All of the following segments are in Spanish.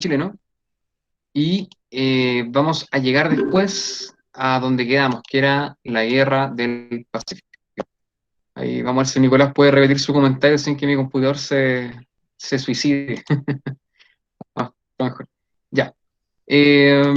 chileno, y vamos a llegar después a donde quedamos, que era la guerra del Pacífico. Ahí vamos a ver si Nicolás puede repetir su comentario sin que mi computador se suicide. Ah, mejor. Ya. Eh,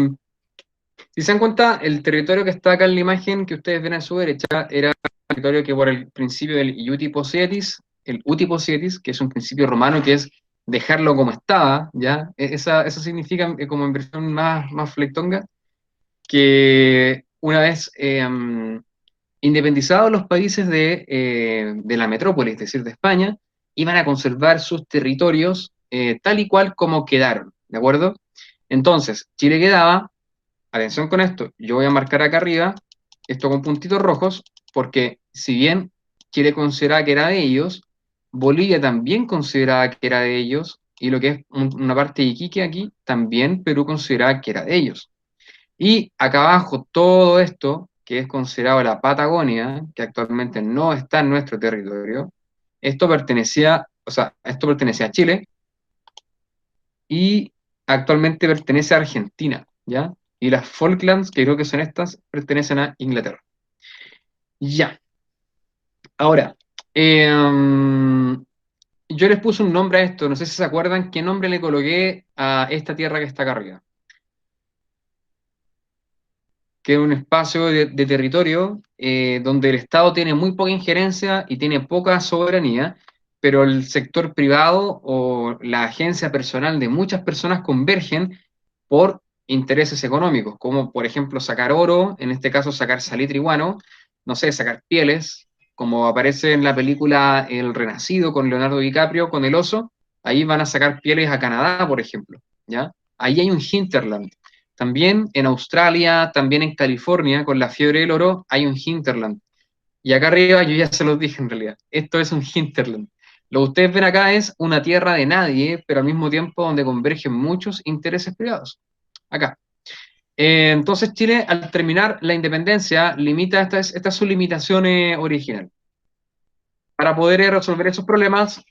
si se dan cuenta, el territorio que está acá en la imagen que ustedes ven a su derecha era el territorio que por el principio del Iuti Possidetis, el Uti Possidetis, que es un principio romano que es dejarlo como estaba, ¿ya? Eso significa, como en versión más flectonga, que una vez independizados los países de la metrópoli, es decir, de España, iban a conservar sus territorios tal y cual como quedaron, ¿de acuerdo? Entonces, Chile quedaba, atención con esto, yo voy a marcar acá arriba, esto con puntitos rojos, porque si bien Chile consideraba que era de ellos, Bolivia también consideraba que era de ellos, y lo que es una parte de Iquique aquí, también Perú consideraba que era de ellos. Y acá abajo, todo esto, que es considerado la Patagonia, que actualmente no está en nuestro territorio, esto pertenecía a Chile y actualmente pertenece a Argentina, ¿ya? Y las Falklands, que creo que son estas, pertenecen a Inglaterra. Ya. Ahora, yo les puse un nombre a esto, no sé si se acuerdan qué nombre le coloqué a esta tierra que está acá arriba. Que es un espacio de territorio donde el Estado tiene muy poca injerencia y tiene poca soberanía, pero el sector privado o la agencia personal de muchas personas convergen por intereses económicos, como por ejemplo sacar oro, en este caso sacar salitre y guano, no sé, sacar pieles, como aparece en la película El Renacido con Leonardo DiCaprio, con el oso, ahí van a sacar pieles a Canadá, por ejemplo, ¿ya? Ahí hay un hinterland. También en Australia, también en California, con la fiebre del oro, hay un hinterland. Y acá arriba, yo ya se los dije en realidad, esto es un hinterland. Lo que ustedes ven acá es una tierra de nadie, pero al mismo tiempo donde convergen muchos intereses privados. Acá. Entonces Chile, al terminar la independencia, limita, esta es su limitación original. Para poder resolver esos problemas,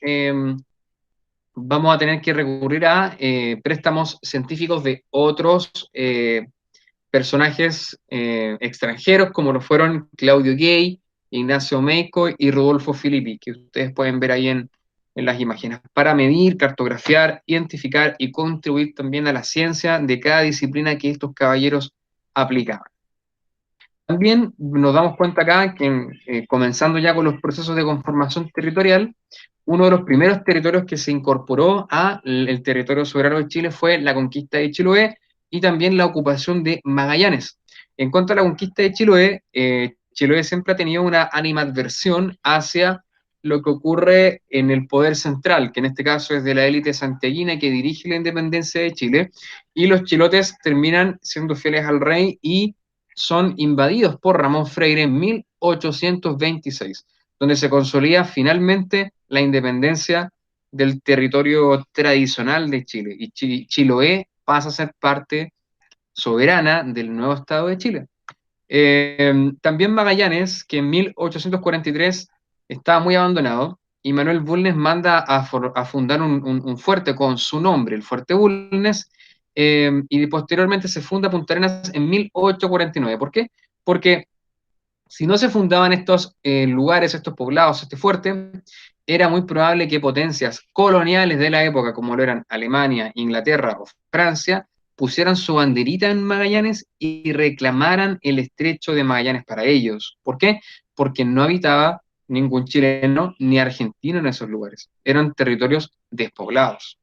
vamos a tener que recurrir a préstamos científicos de otros personajes extranjeros, como lo fueron Claudio Gay, Ignacio Meico y Rodolfo Filippi, que ustedes pueden ver ahí en las imágenes, para medir, cartografiar, identificar y contribuir también a la ciencia de cada disciplina que estos caballeros aplicaban. También nos damos cuenta acá que, comenzando ya con los procesos de conformación territorial, uno de los primeros territorios que se incorporó al territorio soberano de Chile fue la conquista de Chiloé y también la ocupación de Magallanes. En cuanto a la conquista de Chiloé, Chiloé siempre ha tenido una animadversión hacia lo que ocurre en el poder central, que en este caso es de la élite santiaguina que dirige la independencia de Chile, y los chilotes terminan siendo fieles al rey y son invadidos por Ramón Freire en 1826, donde se consolida finalmente la independencia del territorio tradicional de Chile y Chiloé pasa a ser parte soberana del nuevo Estado de Chile. También Magallanes, que en 1843 estaba muy abandonado, y Manuel Bulnes manda a fundar un fuerte con su nombre, el Fuerte Bulnes, y posteriormente se funda Punta Arenas en 1849. ¿Por qué? Porque si no se fundaban estos lugares, estos poblados, este fuerte, era muy probable que potencias coloniales de la época, como lo eran Alemania, Inglaterra o Francia, pusieran su banderita en Magallanes y reclamaran el estrecho de Magallanes para ellos. ¿Por qué? Porque no habitaba ningún chileno ni argentino en esos lugares. Eran territorios despoblados.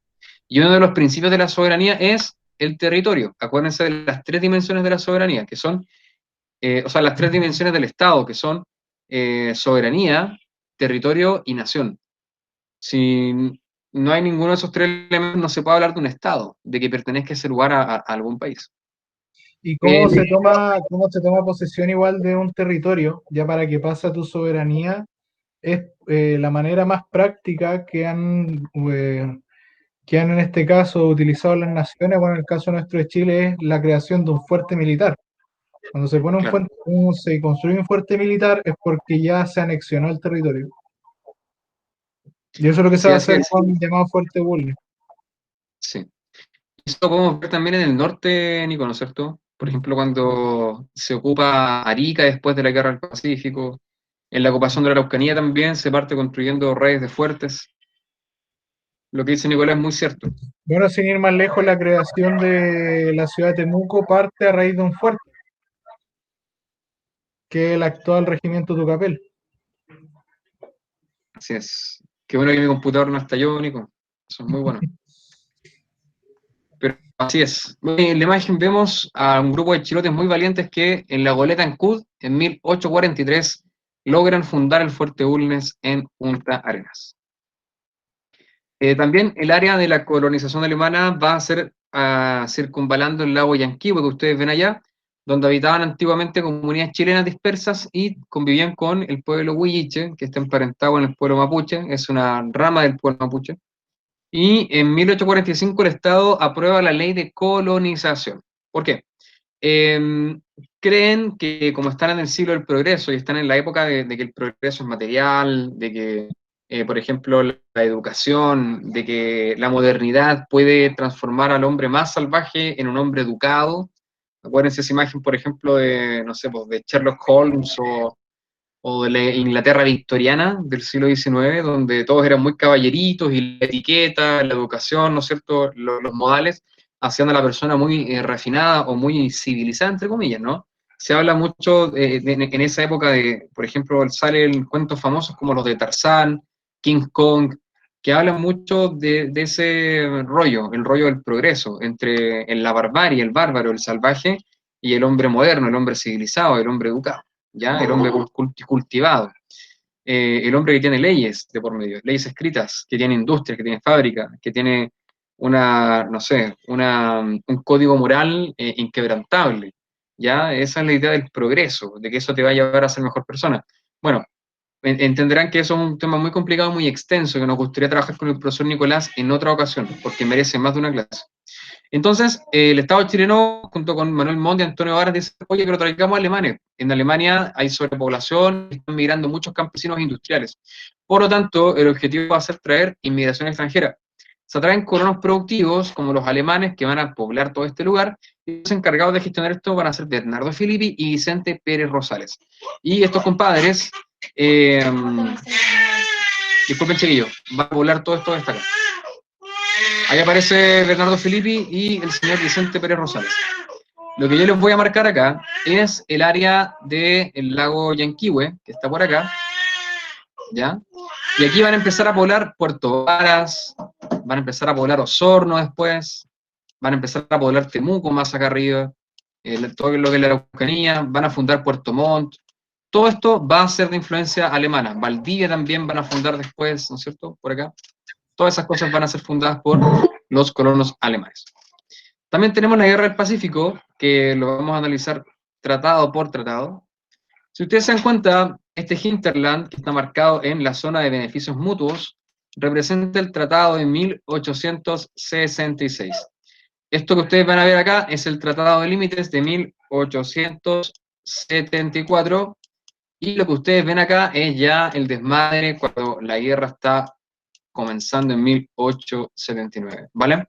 Y uno de los principios de la soberanía es el territorio. Acuérdense de las tres dimensiones de la soberanía, que son o sea, las tres dimensiones del Estado, que son soberanía, territorio y nación. Si no hay ninguno de esos tres elementos, no se puede hablar de un Estado, de que pertenezca ese lugar a algún país. ¿Y Eh, cómo se toma posesión igual de un territorio, ya para que pase a tu soberanía? Es la manera más práctica que han en este caso utilizado las naciones, bueno, en el caso nuestro de Chile, es la creación de un fuerte militar. Cuando se pone claro, se construye un fuerte militar es porque ya se anexionó el territorio. Y eso es lo que se sí, va a así hacer es. con el llamado Fuerte Bulnes. Sí. Eso lo podemos ver también en el norte, Nico, ¿no es cierto? Por ejemplo, cuando se ocupa Arica después de la Guerra del Pacífico, en la ocupación de la Araucanía también se parte construyendo redes de fuertes. Lo que dice Nicolás es muy cierto. Bueno, sin ir más lejos, la creación de la ciudad de Temuco parte a raíz de un fuerte, que es el actual regimiento Tucapel. Así es. Qué bueno que mi computador no estalló, Nico. Eso es muy bueno. Pero así es. En la imagen vemos a un grupo de chilotes muy valientes que en la goleta Ancud, en 1843, logran fundar el Fuerte Bulnes en Punta Arenas. También el área de la colonización alemana va a ser circunvalando el lago Yanquihue que ustedes ven allá, donde habitaban antiguamente comunidades chilenas dispersas y convivían con el pueblo huilliche, que está emparentado con el pueblo mapuche, es una rama del pueblo mapuche. Y en 1845 el Estado aprueba la ley de colonización. ¿Por qué? Eh, Creen que como están en el siglo del progreso y están en la época de que el progreso es material, de que, por ejemplo, la educación, de que la modernidad puede transformar al hombre más salvaje en un hombre educado. Acuérdense esa imagen, por ejemplo, de, no sé, pues, de Sherlock Holmes o de la Inglaterra victoriana del siglo XIX, donde todos eran muy caballeritos y la etiqueta, la educación, ¿no es cierto?, los modales hacían a la persona muy refinada o muy civilizada, entre comillas, ¿no? Se habla mucho en esa época de, por ejemplo, salen cuentos famosos como los de Tarzán, King Kong, que hablan mucho de ese rollo, el rollo del progreso, entre la barbarie, el bárbaro, el salvaje, y el hombre moderno, el hombre civilizado, el hombre educado. ¿Ya? El hombre cultivado, el hombre que tiene leyes de por medio, leyes escritas, que tiene industria, que tiene fábrica, que tiene una, no sé, un código moral inquebrantable, ¿ya? Esa es la idea del progreso, de que eso te va a llevar a ser mejor persona. Bueno, entenderán que eso es un tema muy complicado, muy extenso, que nos gustaría trabajar con el profesor Nicolás en otra ocasión, porque merece más de una clase. Entonces, el Estado chileno, junto con Manuel Montt y Antonio Varas, dice, oye, que lo traigamos a Alemania. En Alemania hay sobrepoblación, están migrando muchos campesinos industriales. Por lo tanto, el objetivo va a ser traer inmigración extranjera. Se atraen colonos productivos, como los alemanes, que van a poblar todo este lugar, y los encargados de gestionar esto van a ser Bernardo Filippi y Vicente Pérez Rosales. Y estos compadres, disculpen chiquillos, van a poblar todo esto de esta acá. Ahí aparece Bernardo Filippi y el señor Vicente Pérez Rosales. Lo que yo les voy a marcar acá es el área del lago Yanquihue, que está por acá, ¿ya? Y aquí van a empezar a poblar Puerto Varas, van a empezar a poblar Osorno después, van a empezar a poblar Temuco más acá arriba, todo lo que es la Araucanía, van a fundar Puerto Montt. Todo esto va a ser de influencia alemana. Valdivia también van a fundar después, ¿no es cierto? Por acá. Todas esas cosas van a ser fundadas por los colonos alemanes. También tenemos la Guerra del Pacífico, que lo vamos a analizar tratado por tratado. Si ustedes se dan cuenta, este hinterland, que está marcado en la zona de beneficios mutuos, representa el tratado de 1866. Esto que ustedes van a ver acá es el Tratado de Límites de 1874, y lo que ustedes ven acá es ya el desmadre cuando la guerra está comenzando en 1879, ¿vale?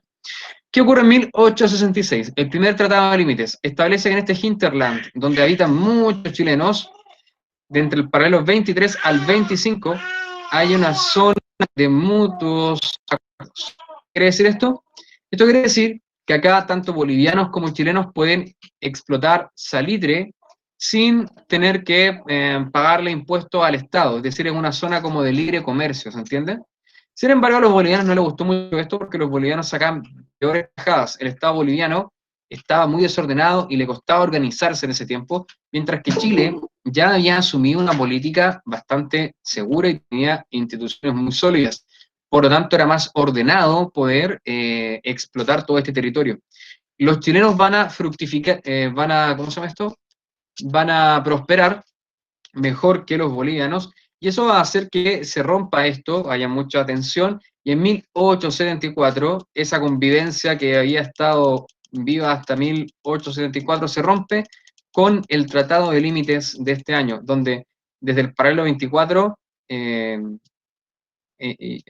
¿Qué ocurre en 1866? El primer Tratado de Límites establece que en este hinterland, donde habitan muchos chilenos, de entre el paralelo 23 al 25, hay una zona de mutuos acuerdos. ¿Qué quiere decir esto? Esto quiere decir que acá tanto bolivianos como chilenos pueden explotar salitre sin tener que pagarle impuestos al Estado, es decir, en una zona como de libre comercio, ¿se entiende? Sin embargo, a los bolivianos no les gustó mucho esto porque los bolivianos sacan peores tajadas. El Estado boliviano estaba muy desordenado y le costaba organizarse en ese tiempo, mientras que Chile ya había asumido una política bastante segura y tenía instituciones muy sólidas. Por lo tanto, era más ordenado poder explotar todo este territorio. Los chilenos van a fructificar, ¿cómo se llama esto? Van a prosperar mejor que los bolivianos, y eso va a hacer que se rompa esto, haya mucha tensión, y en 1874 esa convivencia que había estado viva hasta 1874 se rompe con el Tratado de Límites de este año, donde desde el paralelo 24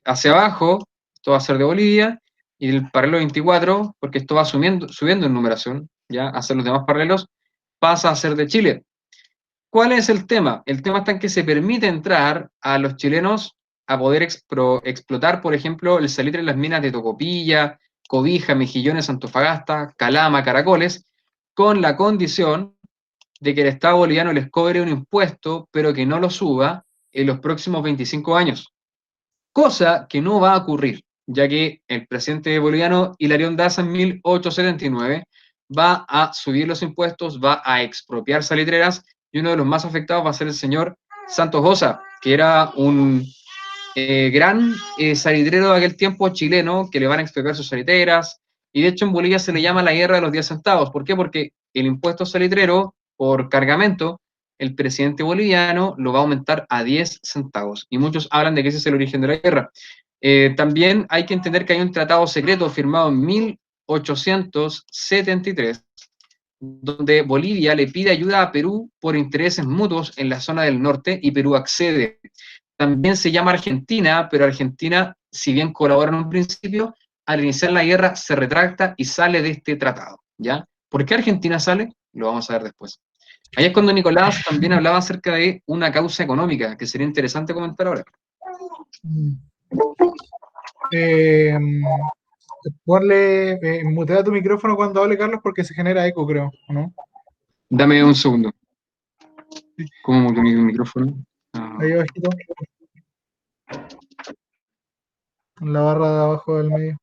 hacia abajo, esto va a ser de Bolivia, y el paralelo 24, porque esto va subiendo en numeración, ya, hacer los demás paralelos, pasa a ser de Chile. ¿Cuál es el tema? El tema está en que se permite entrar a los chilenos a poder explotar, por ejemplo, el salitre en las minas de Tocopilla, Cobija, Mejillones, Antofagasta, Calama, Caracoles, con la condición de que el Estado boliviano les cobre un impuesto, pero que no lo suba en los próximos 25 años. Cosa que no va a ocurrir, ya que el presidente boliviano Hilarión Daza en 1879 va a subir los impuestos, va a expropiar salitreras, y uno de los más afectados va a ser el señor Santos Bosa, que era un gran salitrero de aquel tiempo chileno, que le van a expropiar sus salitreras, y de hecho en Bolivia se le llama la guerra de los 10 centavos. ¿Por qué? Porque el impuesto salitrero por cargamento, el presidente boliviano lo va a aumentar a 10 centavos, y muchos hablan de que ese es el origen de la guerra. También hay que entender que hay un tratado secreto firmado en 1873, donde Bolivia le pide ayuda a Perú por intereses mutuos en la zona del norte, y Perú accede. También se llama Argentina, pero Argentina, si bien colabora en un principio, al iniciar la guerra se retracta y sale de este tratado, ¿ya? ¿Por qué Argentina sale? Lo vamos a ver después. Ahí es cuando Nicolás también hablaba acerca de una causa económica, que sería interesante comentar ahora. Eh, mutea tu micrófono cuando hable, Carlos, porque se genera eco, creo, ¿no? Dame un segundo. ¿Cómo muteo mi micrófono? Ahí abajito. En la barra de abajo del medio.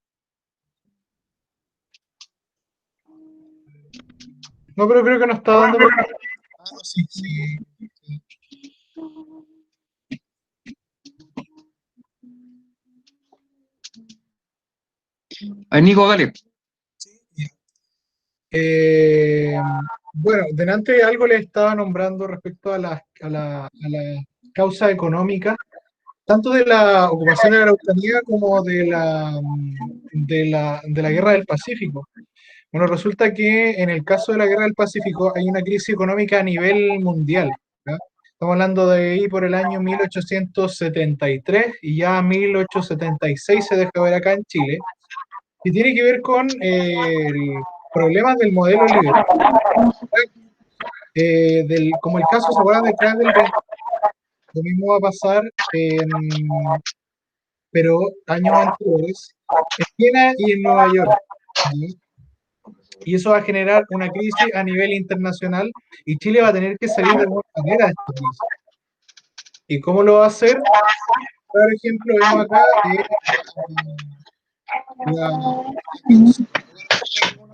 No, pero creo que no está dando. Ah, no, sí, sí. Nico, dale. Bueno, delante algo le estaba nombrando respecto a la causa económica, tanto de la ocupación de la Araucanía como de la Guerra del Pacífico. Bueno, resulta que en el caso de la Guerra del Pacífico hay una crisis económica a nivel mundial, ¿ya? Estamos hablando de ahí por el año 1873, y ya 1876 se deja ver acá en Chile, y tiene que ver con problemas del modelo liberal, como el caso, ¿se acuerdan del crack del 20? Lo mismo va a pasar, pero años anteriores, en Viena y en Nueva York, ¿sí? Y eso va a generar una crisis a nivel internacional, y Chile va a tener que salir de alguna manera de esta crisis. ¿Y cómo lo va a hacer? Por ejemplo, vemos acá la entrar una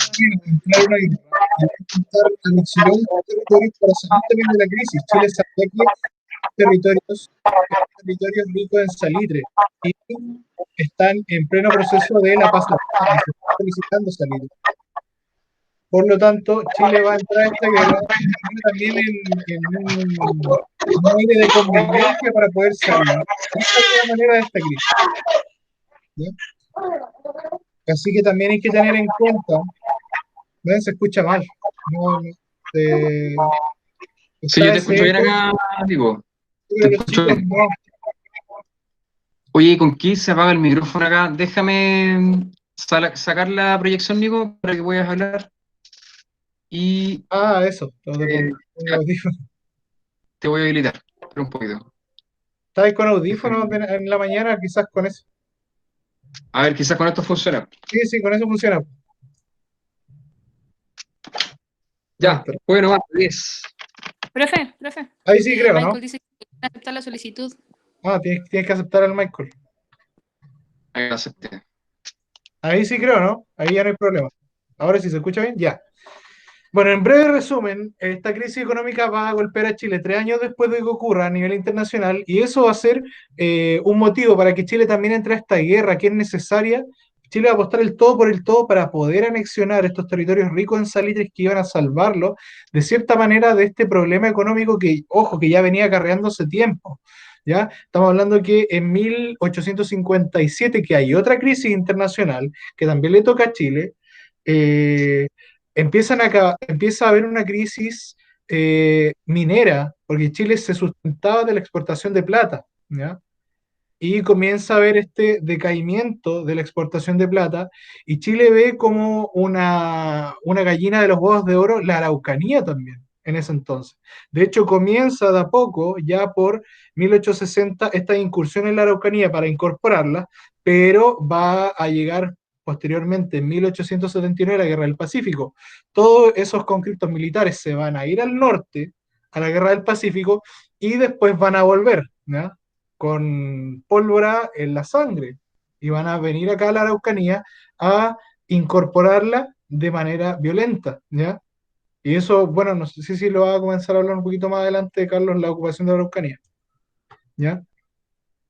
guerra y intentar anexionar los territorios para salir también de la crisis. Chile sabía que territorios ricos en salitre, y están en pleno proceso de la paz, y se están solicitando salitre. Por lo tanto, Chile va a entrar a esta guerra también en un aire de convivencia para poder salir de alguna manera de esta crisis, ¿ya? Así que también hay que tener en cuenta, ¿ven? Se escucha mal. No, Sí, yo está te ese escucho bien eco, acá, digo. Te pero los escucho chicos bien. no. Oye, ¿con qué se apaga el micrófono acá? Déjame sacar la proyección, Nico, para que puedas hablar. Y Ah, eso, lo de con audífonos. te voy a habilitar. Espera un poquito. ¿Estáis con audífonos Déjame. en la mañana? Quizás con eso. A ver, quizás con esto funciona. Sí, sí, con eso funciona. Ya, Pero bueno, va, 10. Profe, ahí sí creo, ¿no? Michael dice que quiere aceptar la solicitud. Ah, tienes que aceptar al Michael. Ahí lo acepté. Ahí sí creo, ¿no? Ahí ya no hay problema. Ahora sí se escucha bien, ya. Bueno, en breve resumen, esta crisis económica va a golpear a Chile 3 años después de que ocurra a nivel internacional, y eso va a ser un motivo para que Chile también entre a esta guerra que es necesaria. Chile va a apostar el todo por el todo para poder anexionar estos territorios ricos en salitres que iban a salvarlo, de cierta manera, de este problema económico que, ojo, que ya venía acarreando hace tiempo. ¿Ya? Estamos hablando que en 1857, que hay otra crisis internacional que también le toca a Chile, eh, empieza a haber una crisis minera, porque Chile se sustentaba de la exportación de plata, ¿ya? y comienza a haber este decaimiento de la exportación de plata, y Chile ve como una gallina de los huevos de oro la Araucanía también en ese entonces. De hecho, comienza de a poco, ya por 1860, esta incursión en la Araucanía para incorporarla, pero va a llegar posteriormente, en 1879, la Guerra del Pacífico. Todos esos conflictos militares se van a ir al norte, a la Guerra del Pacífico, y después van a volver, ¿ya? Con pólvora en la sangre, y van a venir acá a la Araucanía a incorporarla de manera violenta, ¿ya? Y eso, bueno, no sé si lo va a comenzar a hablar un poquito más adelante, Carlos, la ocupación de la Araucanía, ¿ya?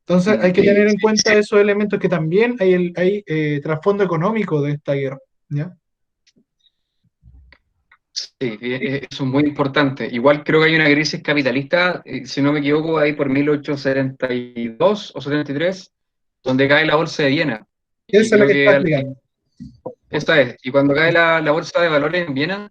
Entonces hay que tener en cuenta esos elementos, que también hay trasfondo económico de esta guerra, ¿ya? Sí, eso es muy importante. Igual creo que hay una crisis capitalista, si no me equivoco, ahí por 1872 o 73, donde cae la bolsa de Viena. Y Eso es lo creo que está que explicando. esta es. Y cuando cae la bolsa de valores en Viena,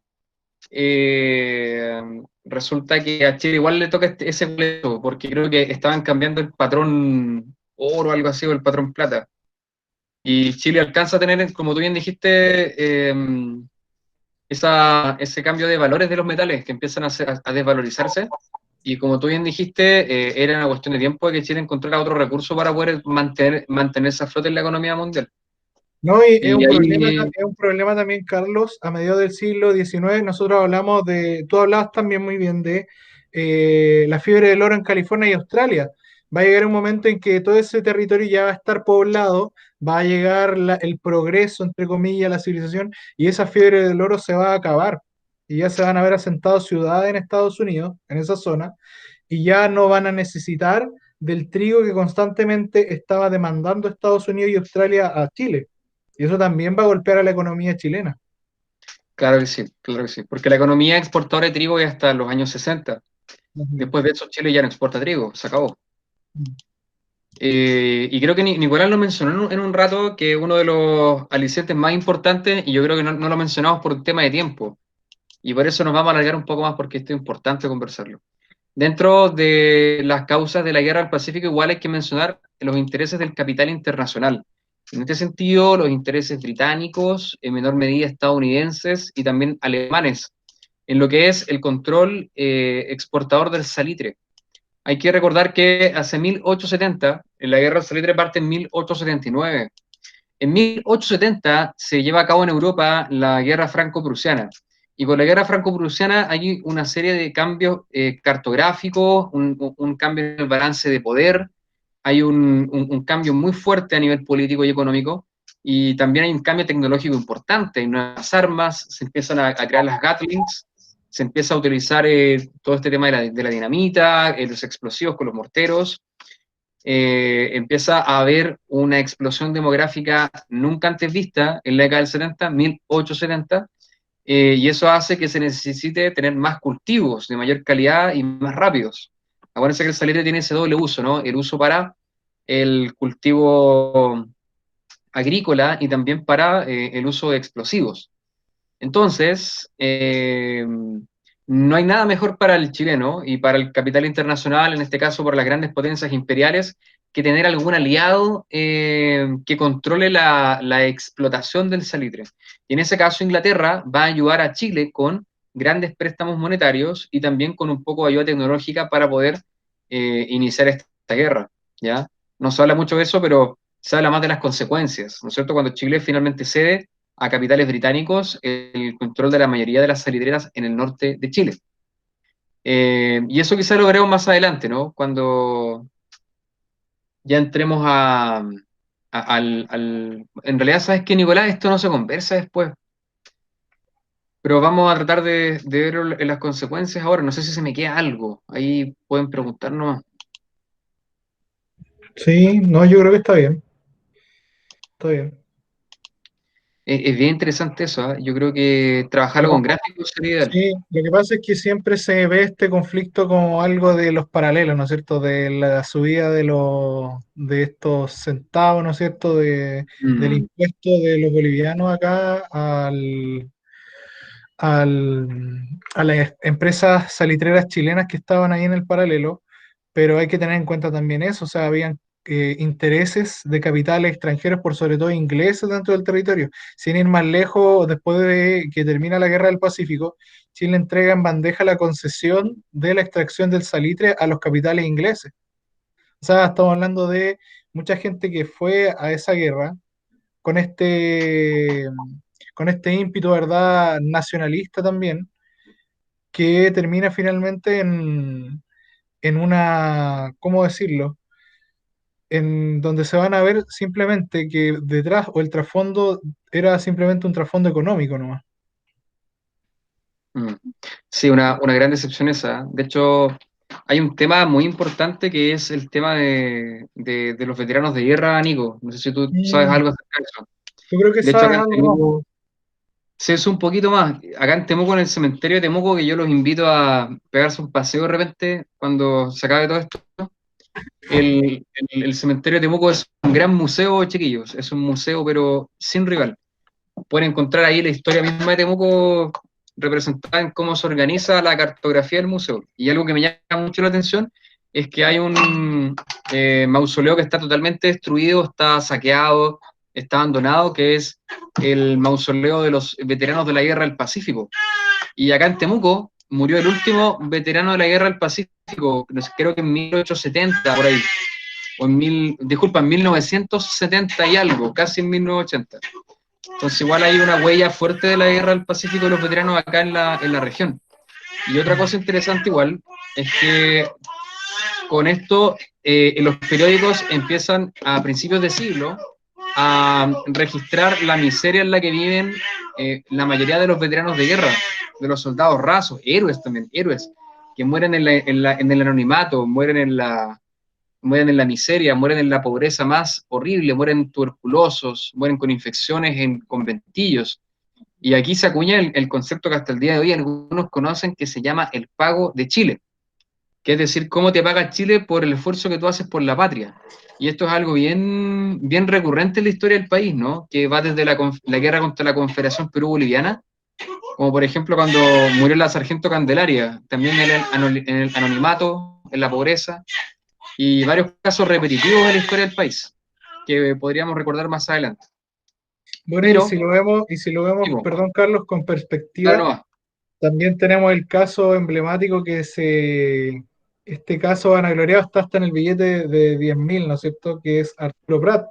eh, resulta que a Chile igual le toca ese boleto, porque creo que estaban cambiando el patrón oro, algo así, o el patrón plata. Y Chile alcanza a tener, como tú bien dijiste, ese cambio de valores de los metales que empiezan a desvalorizarse. Y como tú bien dijiste, era una cuestión de tiempo de que Chile encontrara otro recurso para poder mantenerse a flote en la economía mundial. No, y Y ahí, es un problema también, Carlos, a mediados del siglo XIX. Nosotros hablamos tú hablabas también muy bien de la fiebre del oro en California y Australia. Va a llegar un momento en que todo ese territorio ya va a estar poblado, va a llegar el progreso, entre comillas, la civilización, y esa fiebre del oro se va a acabar. Y ya se van a ver asentados ciudades en Estados Unidos, en esa zona, y ya no van a necesitar del trigo que constantemente estaba demandando Estados Unidos y Australia a Chile. Y eso también va a golpear a la economía chilena. claro que sí, porque la economía exportadora de trigo es hasta los años 60. Ujú. Después de eso, Chile ya no exporta trigo, se acabó. Y creo que Nicolás lo mencionó en un rato, que uno de los alicientes más importantes, y yo creo que no lo mencionamos por un tema de tiempo, y por eso nos vamos a alargar un poco más porque esto es importante conversarlo. Dentro de las causas de la guerra del Pacífico, igual hay que mencionar los intereses del capital internacional. En este sentido, los intereses británicos, en menor medida estadounidenses y también alemanes, en lo que es el control exportador del salitre. Hay que recordar que hace 1870, en la guerra del salitre parte en 1879. En 1870 se lleva a cabo en Europa la guerra franco-prusiana. Y con la guerra franco-prusiana hay una serie de cambios cartográficos, un cambio en el balance de poder, hay un cambio muy fuerte a nivel político y económico, y también hay un cambio tecnológico importante. Hay nuevas armas, se empiezan a crear las Gatlings, se empieza a utilizar todo este tema de la dinamita, los explosivos con los morteros, empieza a haber una explosión demográfica nunca antes vista en la década del 70, 1870, y eso hace que se necesite tener más cultivos de mayor calidad y más rápidos. Acuérdense que el salitre tiene ese doble uso, ¿no? El uso para el cultivo agrícola y también para el uso de explosivos. Entonces, no hay nada mejor para el chileno y para el capital internacional, en este caso por las grandes potencias imperiales, que tener algún aliado que controle la explotación del salitre. Y en ese caso, Inglaterra va a ayudar a Chile con grandes préstamos monetarios y también con un poco de ayuda tecnológica para poder iniciar esta guerra. ¿Ya? No se habla mucho de eso, pero se habla más de las consecuencias, ¿no es cierto? Cuando Chile finalmente cede a capitales británicos el control de la mayoría de las salitreras en el norte de Chile. Y eso quizá lo veremos más adelante, ¿no? Cuando ya entremos En realidad, ¿sabes qué, Nicolás? Esto no se conversa después, pero vamos a tratar de ver las consecuencias ahora. No sé si se me queda algo. Ahí pueden preguntarnos. Sí, no, yo creo que está bien. Está bien. Es bien interesante eso, ¿ah? Yo creo que trabajarlo con gráficos sería ideal. Sí, lo que pasa es que siempre se ve este conflicto como algo de los paralelos, ¿no es cierto? De la subida de estos centavos, ¿no es cierto? Del Mm. impuesto de los bolivianos acá a las empresas salitreras chilenas que estaban ahí en el paralelo, pero hay que tener en cuenta también eso, o sea, habían intereses de capitales extranjeros, por sobre todo ingleses, dentro del territorio. Sin ir más lejos, después de que termina la Guerra del Pacífico, Chile entrega en bandeja la concesión de la extracción del salitre a los capitales ingleses. O sea, estamos hablando de mucha gente que fue a esa guerra con este, con este ímpetu, ¿verdad?, nacionalista también, que termina finalmente en una, ¿cómo decirlo? En donde se van a ver simplemente que detrás o el trasfondo era simplemente un trasfondo económico nomás. Mm. Sí, una gran decepción esa. De hecho, hay un tema muy importante que es el tema de los veteranos de guerra, Nico. No sé si tú sabes Mm, algo acerca de eso. yo creo que De hecho, acá sabes en algo más. Temuco se usa un poquito más. Acá en Temuco, en el cementerio de Temuco, que yo los invito a pegarse un paseo de repente cuando se acabe todo esto. El cementerio de Temuco es un gran museo, chiquillos. Es un museo, pero sin rival. Pueden encontrar ahí la historia misma de Temuco representada en cómo se organiza la cartografía del museo. Y algo que me llama mucho la atención es que hay un mausoleo que está totalmente destruido, está saqueado, está abandonado, que es el mausoleo de los veteranos de la Guerra del Pacífico. Y acá en Temuco murió el último veterano de la Guerra del Pacífico, creo que en 1870, por ahí, o disculpa, en 1970 y algo, casi en 1980. Entonces igual hay una huella fuerte de la Guerra del Pacífico de los veteranos acá en la región. Y otra cosa interesante igual es que con esto los periódicos empiezan a principios de siglo a registrar la miseria en la que viven la mayoría de los veteranos de guerra, de los soldados rasos, héroes también, héroes, que mueren en el anonimato, mueren en la miseria, mueren en la pobreza más horrible, mueren tuberculosos, mueren con infecciones en conventillos. Y aquí se acuña el concepto que hasta el día de hoy algunos conocen que se llama el pago de Chile, que es decir, cómo te paga Chile por el esfuerzo que tú haces por la patria. Y esto es algo bien, bien recurrente en la historia del país, ¿no? Que va desde la guerra contra la Confederación Perú-Boliviana, como por ejemplo cuando murió la sargento Candelaria, también en el anonimato, en la pobreza, y varios casos repetitivos de la historia del país, que podríamos recordar más adelante. Bueno, Pero, y si lo vemos, digo, perdón, Carlos, con dale perspectiva, nomás. también tenemos el caso emblemático este caso vanagloriado está hasta en el billete de 10.000, ¿no es cierto? Que es Arturo Prat.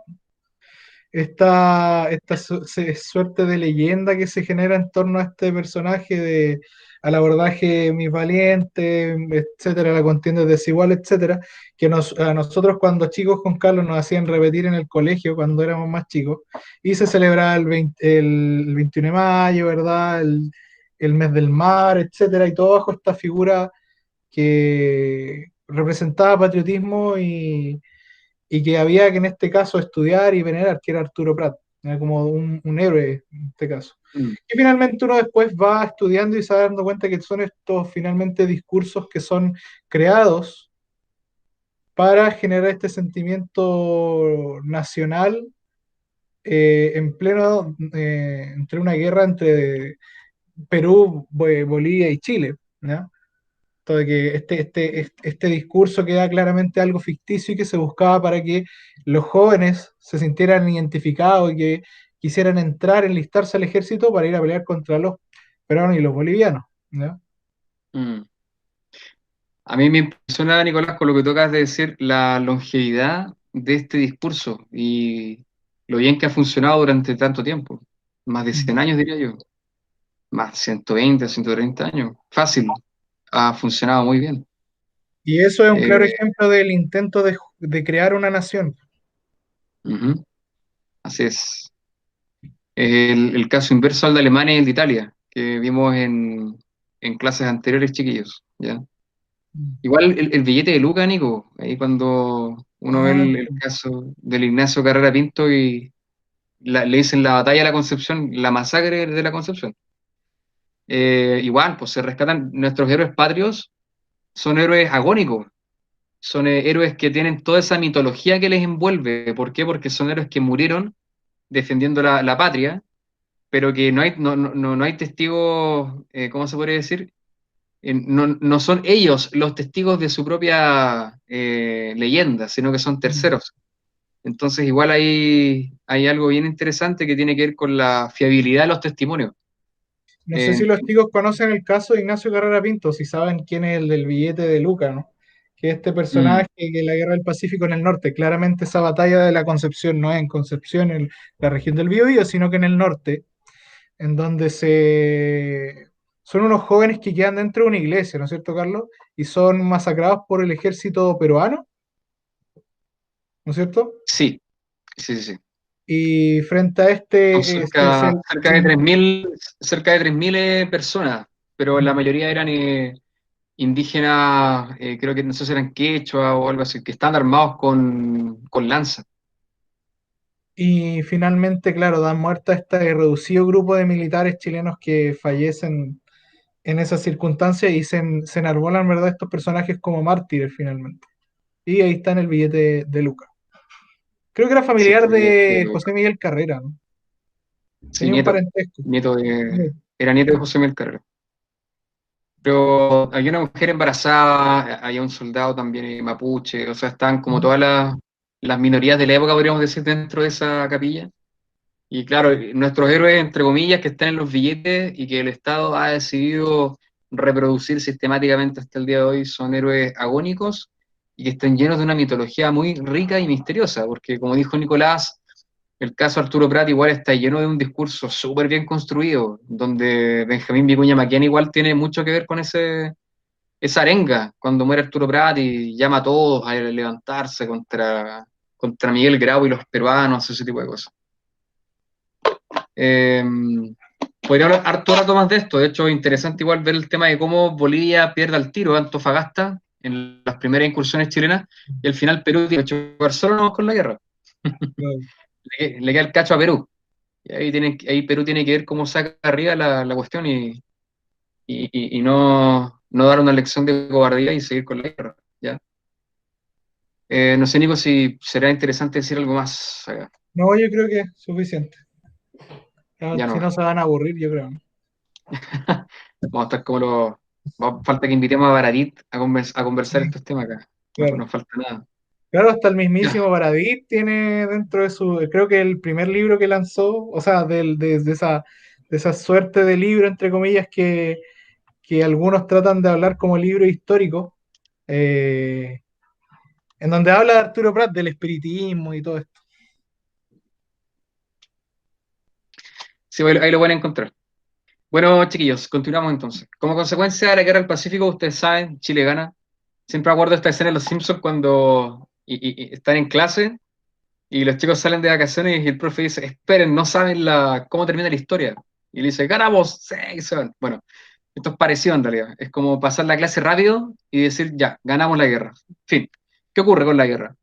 Suerte de leyenda que se genera en torno a este personaje al abordaje Mis Valientes, etcétera, la contienda desigual, etcétera, que a nosotros cuando chicos con Carlos nos hacían repetir en el colegio cuando éramos más chicos, y se celebraba el 21 de mayo, ¿verdad? El mes del mar, etcétera, y todo bajo esta figura que representaba patriotismo y que había que en este caso estudiar y venerar, que era Arturo Prat, era como un héroe en este caso. Mm, Y finalmente uno después va estudiando y se va dando cuenta que son estos finalmente discursos que son creados para generar este sentimiento nacional en pleno, entre una guerra entre Perú, Bolivia y Chile, ¿no? Todo de que este discurso queda claramente algo ficticio y que se buscaba para que los jóvenes se sintieran identificados y que quisieran entrar, enlistarse al ejército para ir a pelear contra los peruanos y los bolivianos, ¿no? mm. A mí me impresiona, Nicolás, con lo que tocas de decir, la longevidad de este discurso y lo bien que ha funcionado durante tanto tiempo. Más de 100 años, diría yo. Más 120, 130 años. Fácil. Ha funcionado muy bien. Y eso es un claro Eh, ejemplo del intento de crear una nación. Ujú, así es. El caso inverso al de Alemania y el de Italia, que vimos en clases anteriores, chiquillos. ¿Ya? Igual el billete de Luca, Nico, ahí cuando uno ve Ah, el caso del Ignacio Carrera Pinto y le dicen la batalla de la Concepción, la masacre de la Concepción. Igual, pues se rescatan nuestros héroes patrios, son héroes agónicos, son héroes que tienen toda esa mitología que les envuelve. ¿Por qué? Porque son héroes que murieron defendiendo la patria, pero que no hay testigos, ¿cómo se podría decir? No son ellos los testigos de su propia leyenda, sino que son terceros. Entonces, igual hay algo bien interesante que tiene que ver con la fiabilidad de los testimonios. No sé si los chicos conocen el caso de Ignacio Carrera Pinto, si saben quién es el del billete de Luca, ¿no? Que este personaje que en la Guerra del Pacífico en el norte, claramente esa batalla de la Concepción no es en Concepción, en la región del Biobío, sino que en el norte, en donde son unos jóvenes que quedan dentro de una iglesia, ¿no es cierto, Carlos? Y son masacrados por el ejército peruano, ¿no es cierto? Sí, sí, sí, sí. Y frente a Son este, cerca de 3.000 personas, pero la mayoría eran indígenas, creo que no sé si eran quechua o algo así, que estaban armados con lanza. y finalmente, claro, dan muerte a este reducido grupo de militares chilenos que fallecen en esas circunstancias y se enarbolan, ¿verdad?, estos personajes como mártires finalmente. Y ahí está en el billete de Luca. Creo que era Sí, familiar de José Miguel Carrera, ¿no? sí, Tenía un parentesco. era nieto de José Miguel Carrera. Pero había una mujer embarazada, había un soldado también mapuche, o sea, estaban como todas las minorías de la época, podríamos decir, dentro de esa capilla. Y claro, nuestros héroes, entre comillas, que están en los billetes y que el Estado ha decidido reproducir sistemáticamente hasta el día de hoy, son héroes agónicos y que están llenos de una mitología muy rica y misteriosa, porque como dijo Nicolás, el caso Arturo Prat igual está lleno de un discurso súper bien construido, donde Benjamín Vicuña Maquena igual tiene mucho que ver con esa arenga, cuando muere Arturo Prat y llama a todos a levantarse contra Miguel Grau y los peruanos, ese tipo de cosas. Eh, Podría hablar harto rato más de esto. De hecho, es interesante igual ver el tema de cómo Bolivia pierde al tiro a Antofagasta en las primeras incursiones chilenas y al final Perú tiene que jugar solo nomás con la guerra. Le queda el cacho a Perú. Y ahí Perú tiene que ver cómo saca arriba la cuestión y no dar una lección de cobardía y seguir con la guerra. ¿Ya? No sé, Nico, si será interesante decir algo más acá. No, yo creo que es suficiente. Ya Si no. no se van a aburrir, yo creo, ¿no? Vamos a estar como los. Falta que invitemos a Baradit a conversar Sí, estos temas acá. No, claro. no falta nada. Claro, hasta el Ya. mismísimo Baradit tiene dentro de su, creo que el primer libro que lanzó, o sea, de esa suerte de libro, entre comillas, que algunos tratan de hablar como libro histórico, eh, en donde habla de Arturo Prat, del espiritismo y todo esto. Sí, ahí lo pueden encontrar. Bueno, chiquillos, continuamos entonces. Como consecuencia de la guerra del Pacífico, ustedes saben, Chile gana. Siempre me acuerdo esta escena en Los Simpsons cuando están en clase y los chicos salen de vacaciones y el profe dice, esperen, no saben cómo termina la historia. Y le dice, ganamos, sí, se van. Bueno, esto es parecido en realidad. Es como pasar la clase rápido y decir, ya, ganamos la guerra. Fin. ¿Qué ocurre con la guerra?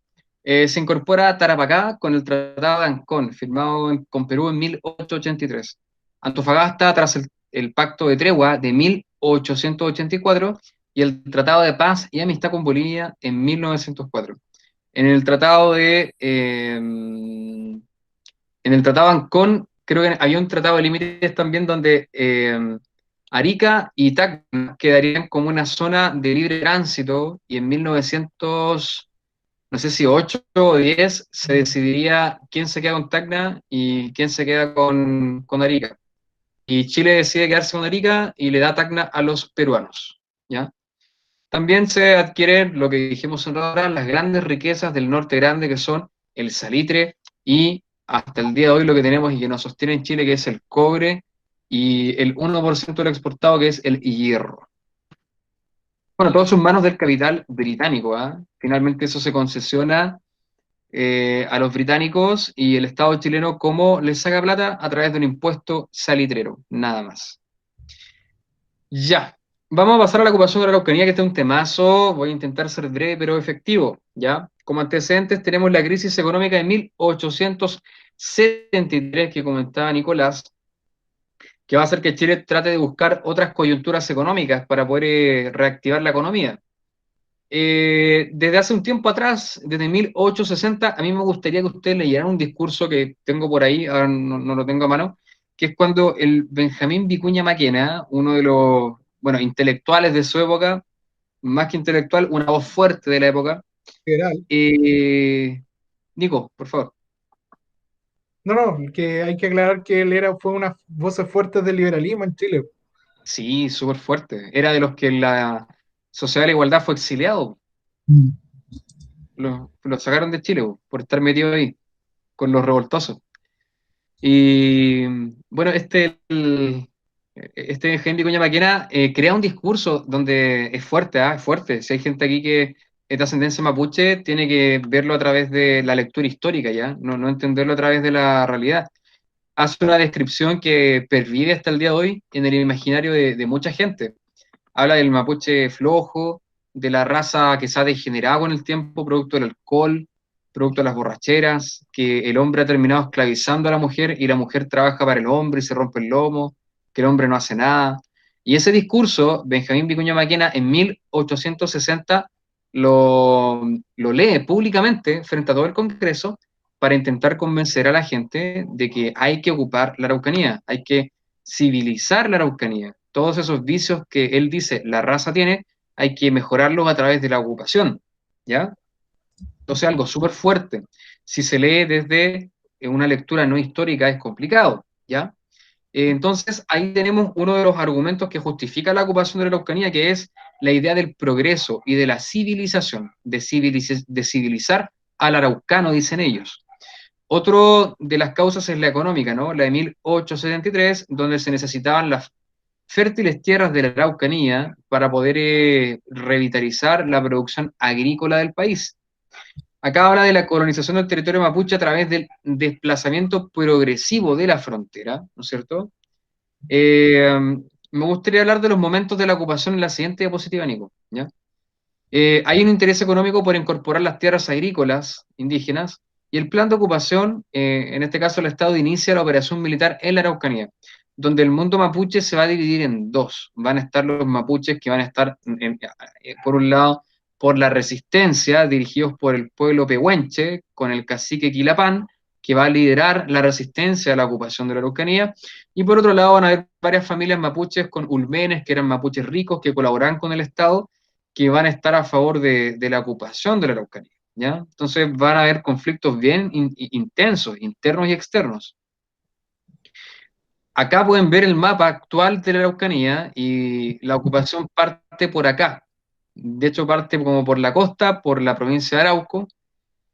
Se incorpora Tarapacá con el Tratado de Ancón, firmado con Perú en 1883. Antofagasta tras el Pacto de Tregua de 1884 y el Tratado de Paz y Amistad con Bolivia en 1904. En el Tratado en el Tratado de Ancón, creo que había un tratado de límites también donde Arica y Tacna quedarían como una zona de libre tránsito y en 1900, no sé si 8 o 10, se decidiría quién se queda con Tacna y quién se queda con Arica. Y Chile decide quedarse con Arica y le da Tacna a los peruanos, ¿ya? También se adquieren lo que dijimos ahora, las grandes riquezas del norte grande, que son el salitre y hasta el día de hoy lo que tenemos y que nos sostiene en Chile, que es el cobre y el 1% del exportado, que es el hierro. Bueno, todo eso en manos del capital británico, ¿ah? Finalmente eso se concesiona a los británicos y el Estado chileno, ¿cómo les saca plata? A través de un impuesto salitrero, nada más. Ya, vamos a pasar a la ocupación de la Araucanía, que este es un temazo. Voy a intentar ser breve pero efectivo, ¿ya? Como antecedentes tenemos la crisis económica de 1873 que comentaba Nicolás, que va a hacer que Chile trate de buscar otras coyunturas económicas para poder reactivar la economía. Desde hace un tiempo atrás, desde 1860, a mí me gustaría que ustedes leyeran un discurso que tengo por ahí, ahora no lo tengo a mano, que es cuando el Benjamín Vicuña Maquena, uno de los, bueno, intelectuales de su época, más que intelectual, una voz fuerte de la época, General. eh, Nico, por favor. No, que hay que aclarar que él fue una voz fuerte del liberalismo en Chile. Sí, súper fuerte. Era de los que la Sociedad de la Igualdad fue exiliado. Mm. Lo sacaron de Chile por estar metido ahí con los revoltosos. Y bueno, este Henry Coña Maquena crea un discurso donde es fuerte, ¿ah? Es fuerte. Si hay gente aquí que es de ascendencia mapuche, tiene que verlo a través de la lectura histórica, ¿ya? No entenderlo a través de la realidad. Hace una descripción que pervive hasta el día de hoy en el imaginario de mucha gente. Habla del mapuche flojo, de la raza que se ha degenerado con el tiempo, producto del alcohol, producto de las borracheras, que el hombre ha terminado esclavizando a la mujer y la mujer trabaja para el hombre y se rompe el lomo, que el hombre no hace nada. Y ese discurso, Benjamín Vicuña Maquena, en 1860 lo lee públicamente frente a todo el Congreso para intentar convencer a la gente de que hay que ocupar la Araucanía, hay que civilizar la Araucanía. Todos esos vicios que él dice la raza tiene, hay que mejorarlos a través de la ocupación, ¿ya? Entonces algo súper fuerte. Si se lee desde una lectura no histórica es complicado, ¿ya? Entonces ahí tenemos uno de los argumentos que justifica la ocupación de la Araucanía, que es la idea del progreso y de la civilización, de civilizar al araucano, dicen ellos. Otro de las causas es la económica, ¿no? La de 1873, donde se necesitaban las fértiles tierras de la Araucanía para poder revitalizar la producción agrícola del país. Acá habla de la colonización del territorio mapuche a través del desplazamiento progresivo de la frontera, ¿no es cierto? Eh, Me gustaría hablar de los momentos de la ocupación en la siguiente diapositiva, Nico, ¿ya? Hay un interés económico por incorporar las tierras agrícolas indígenas y el plan de ocupación, en este caso el Estado inicia la operación militar en la Araucanía, donde el mundo mapuche se va a dividir en dos. Van a estar los mapuches que van a estar, por un lado, por la resistencia, dirigidos por el pueblo pehuenche, con el cacique Quilapán, que va a liderar la resistencia a la ocupación de la Araucanía, y por otro lado van a haber varias familias mapuches con ulmenes, que eran mapuches ricos, que colaboran con el Estado, que van a estar a favor de la ocupación de la Araucanía, ¿ya? Entonces van a haber conflictos bien intensos, internos y externos. Acá pueden ver el mapa actual de la Araucanía y la ocupación parte por acá. De hecho, parte como por la costa, por la provincia de Arauco,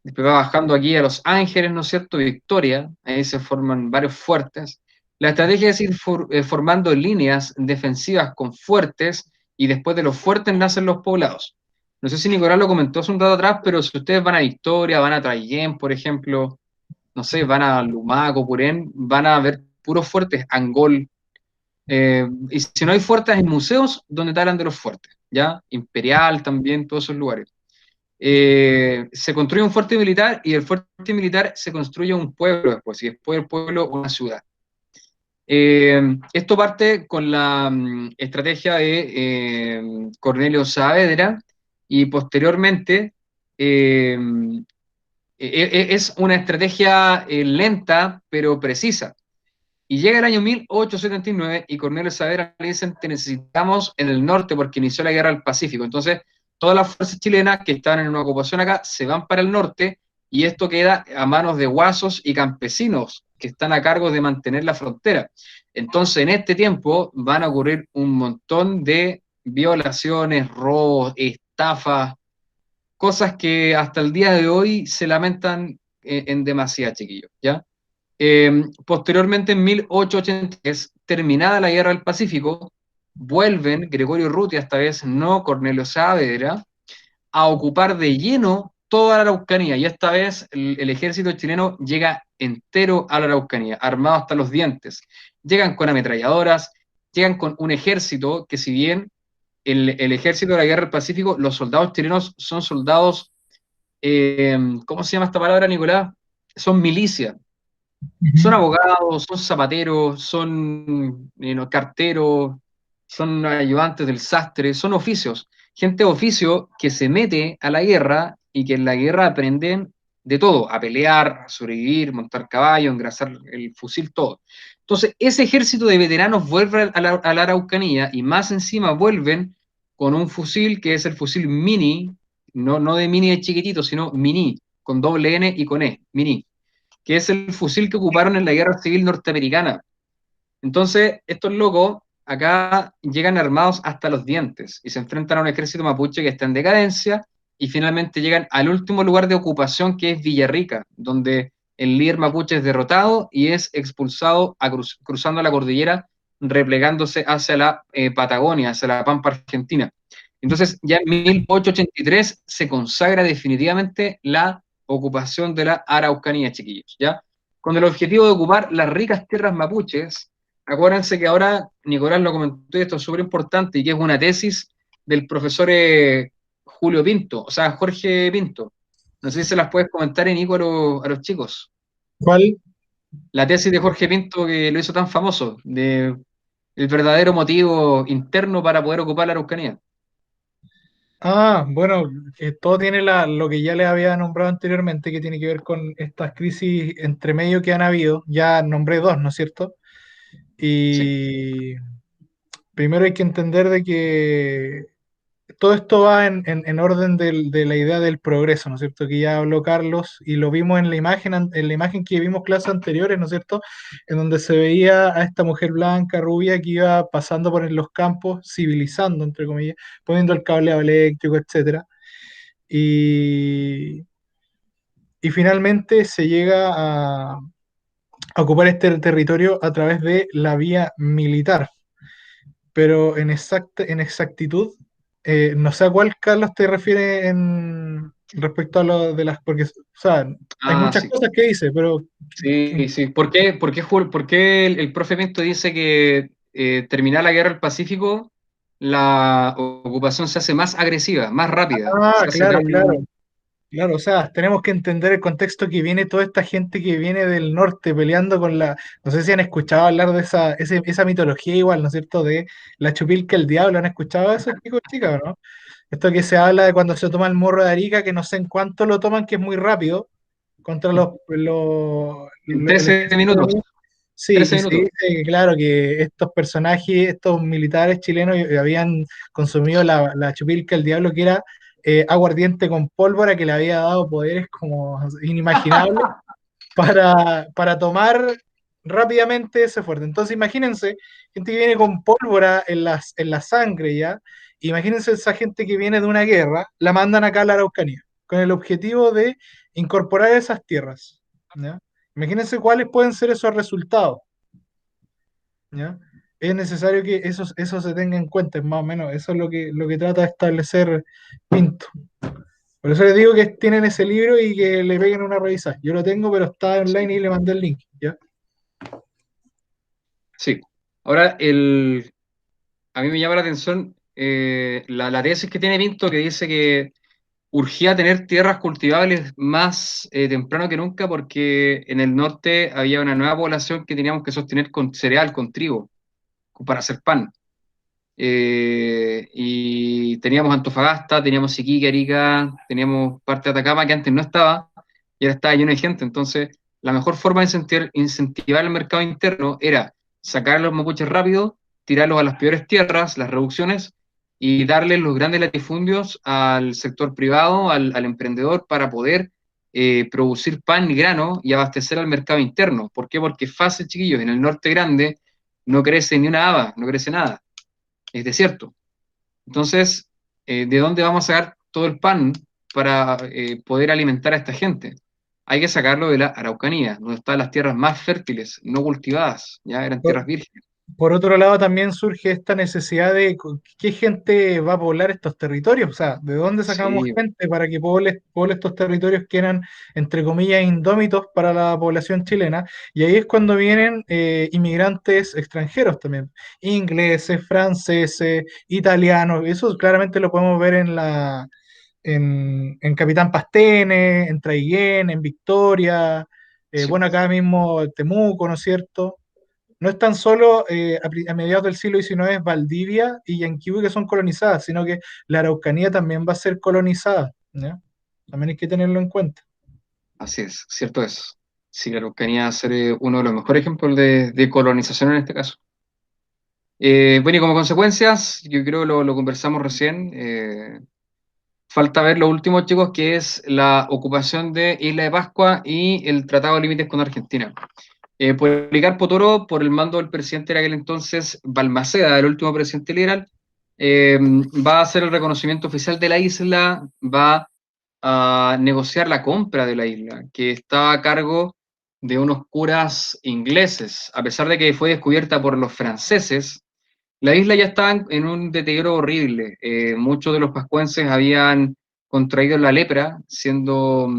después va bajando aquí a Los Ángeles, ¿no es cierto? Victoria, ahí se forman varios fuertes. La estrategia es ir formando líneas defensivas con fuertes y después de los fuertes nacen los poblados. No sé si Nicolás lo comentó hace un rato atrás, pero si ustedes van a Victoria, van a Traillén, por ejemplo, no sé, van a Lumaco, Purén, van a ver puros fuertes, Angol, y si no hay fuertes, en museos donde te hablan de los fuertes, ¿ya? Imperial también, todos esos lugares. Se construye un fuerte militar y el fuerte militar se construye un pueblo después, y después el pueblo una ciudad. Esto parte con la estrategia de Cornelio Saavedra y posteriormente es una estrategia lenta pero precisa. Y llega el año 1879 y Cornelio Saavedra le dicen te necesitamos en el norte porque inició la guerra del Pacífico. Entonces, todas las fuerzas chilenas que están en una ocupación acá se van para el norte y esto queda a manos de guasos y campesinos que están a cargo de mantener la frontera. Entonces, en este tiempo van a ocurrir un montón de violaciones, robos, estafas, cosas que hasta el día de hoy se lamentan en demasía, chiquillos, ¿ya? Posteriormente, en 1883, terminada la Guerra del Pacífico, vuelven Gregorio Urrutia, esta vez no Cornelio Saavedra, a ocupar de lleno toda la Araucanía. Y esta vez el ejército chileno llega entero a la Araucanía, armado hasta los dientes. Llegan con ametralladoras, llegan con un ejército que si bien el ejército de la Guerra del Pacífico, los soldados chilenos son soldados, ¿cómo se llama esta palabra, Nicolás? Son milicia. Son abogados, son zapateros, son carteros, son ayudantes del sastre, son oficios. Gente de oficio que se mete a la guerra y que en la guerra aprenden de todo, a pelear, a sobrevivir, montar caballo, engrasar el fusil, todo. Entonces, ese ejército de veteranos vuelve a la Araucanía y más encima vuelven con un fusil que es el fusil mini, no de mini de chiquitito, sino mini, con doble N y con E, Mini, que es el fusil que ocuparon en la Guerra Civil Norteamericana. Entonces, estos locos acá llegan armados hasta los dientes y se enfrentan a un ejército mapuche que está en decadencia y finalmente llegan al último lugar de ocupación, que es Villarrica, donde el líder mapuche es derrotado y es expulsado cruzando la cordillera, replegándose hacia la Patagonia, hacia la Pampa Argentina. Entonces, ya en 1883 se consagra definitivamente la ocupación de la Araucanía, chiquillos, ¿ya? Con el objetivo de ocupar las ricas tierras mapuches. Acuérdense que ahora Nicolás lo comentó y esto es súper importante, y que es una tesis del profesor Julio Pinto, o sea, Jorge Pinto. No sé si se las puedes comentar, Nico, a los chicos. ¿Cuál? La tesis de Jorge Pinto que lo hizo tan famoso, de el verdadero motivo interno para poder ocupar la Araucanía. Ah, bueno, todo tiene lo que ya les había nombrado anteriormente, que tiene que ver con estas crisis entre medio que han habido. Ya nombré dos, ¿no es cierto? Sí. Y primero hay que entender de que todo esto va en orden de la idea del progreso, ¿no es cierto? Que ya habló Carlos y lo vimos en la imagen que vimos clases anteriores, ¿no es cierto? En donde se veía a esta mujer blanca, rubia, que iba pasando por los campos, civilizando, entre comillas, poniendo el cableado eléctrico, etcétera. Y, y finalmente se llega a ocupar este territorio a través de la vía militar, pero en exactitud, no sé a cuál, Carlos, te refiere respecto a lo de las, porque, o sea, hay Ah, muchas sí. cosas que dice, pero Sí, sí. ¿Por qué el profe Pinto dice que terminar la guerra del Pacífico, la ocupación se hace más agresiva, más rápida? ah, Se hace claro, tan... claro, claro, o sea, tenemos que entender el contexto que viene toda esta gente que viene del norte peleando con no sé si han escuchado hablar de esa mitología igual, ¿no es cierto? De la chupilca el diablo, ¿han escuchado eso, chicos, chicas, o no? Esto que se habla de cuando se toma el morro de Arica, que no sé en cuánto lo toman, que es muy rápido, contra En el 13 ejército minutos. enemigo. Sí, 13 y se minutos. dice que, claro, que estos personajes, estos militares chilenos habían consumido la chupilca del diablo, que era aguardiente con pólvora, que le había dado poderes como inimaginables para tomar rápidamente ese fuerte. Entonces, imagínense, gente que viene con pólvora en la sangre ya, imagínense esa gente que viene de una guerra, la mandan acá a la Araucanía, con el objetivo de incorporar esas tierras. ¿Ya? Imagínense cuáles pueden ser esos resultados. ¿Ya? Es necesario que eso se tenga en cuenta, es más o menos, eso es lo que trata de establecer Pinto. Por eso les digo que tienen ese libro y que le peguen una revisada. Yo lo tengo, pero está Sí. online y le mandé el link, ¿ya? Sí. Ahora, a mí me llama la atención la tesis que tiene Pinto, que dice que urgía tener tierras cultivables más temprano que nunca, porque en el norte había una nueva población que teníamos que sostener con cereal, con trigo, para hacer pan. Y teníamos Antofagasta, teníamos Iquique, Arica, teníamos parte de Atacama que antes no estaba y ahora estaba lleno de gente. Entonces, la mejor forma de incentivar el mercado interno era sacar a los mapuches rápido, tirarlos a las peores tierras, las reducciones, y darles los grandes latifundios al sector privado, al emprendedor, para poder producir pan y grano y abastecer al mercado interno. ¿Por qué? Porque es fácil, chiquillos, en el norte grande no crece ni una haba, no crece nada, es desierto. Entonces, ¿de dónde vamos a sacar todo el pan para poder alimentar a esta gente? Hay que sacarlo de la Araucanía, donde están las tierras más fértiles, no cultivadas, ya eran Por, tierras vírgenes. por otro lado, también surge esta necesidad de qué gente va a poblar estos territorios, o sea, de dónde sacamos Sí, gente para que poble estos territorios que eran, entre comillas, indómitos para la población chilena. Y ahí es cuando vienen inmigrantes extranjeros también, ingleses, franceses, italianos, eso claramente lo podemos ver en Capitán Pastene, en Traiguén, en Victoria, sí, bueno, acá mismo Temuco, ¿no es cierto? No es tan solo a mediados del siglo XIX Valdivia y Yanquihue que son colonizadas, sino que la Araucanía también va a ser colonizada, ¿ya? También hay que tenerlo en cuenta. así es, cierto es. Sí, la Araucanía va a ser uno de los mejores ejemplos de colonización en este caso. Bueno, y como consecuencias, yo creo lo conversamos recién, Falta ver lo último, chicos, que es la ocupación de Isla de Pascua y el Tratado de Límites con Argentina. Policarpo Toro, por el mando del presidente de aquel entonces, Balmaceda, el último presidente liberal, va a hacer el reconocimiento oficial de la isla, va a negociar la compra de la isla, que está a cargo de unos curas ingleses. A pesar de que fue descubierta por los franceses, la isla ya estaba en un deterioro horrible. Muchos de los pascuenses habían contraído la lepra, siendo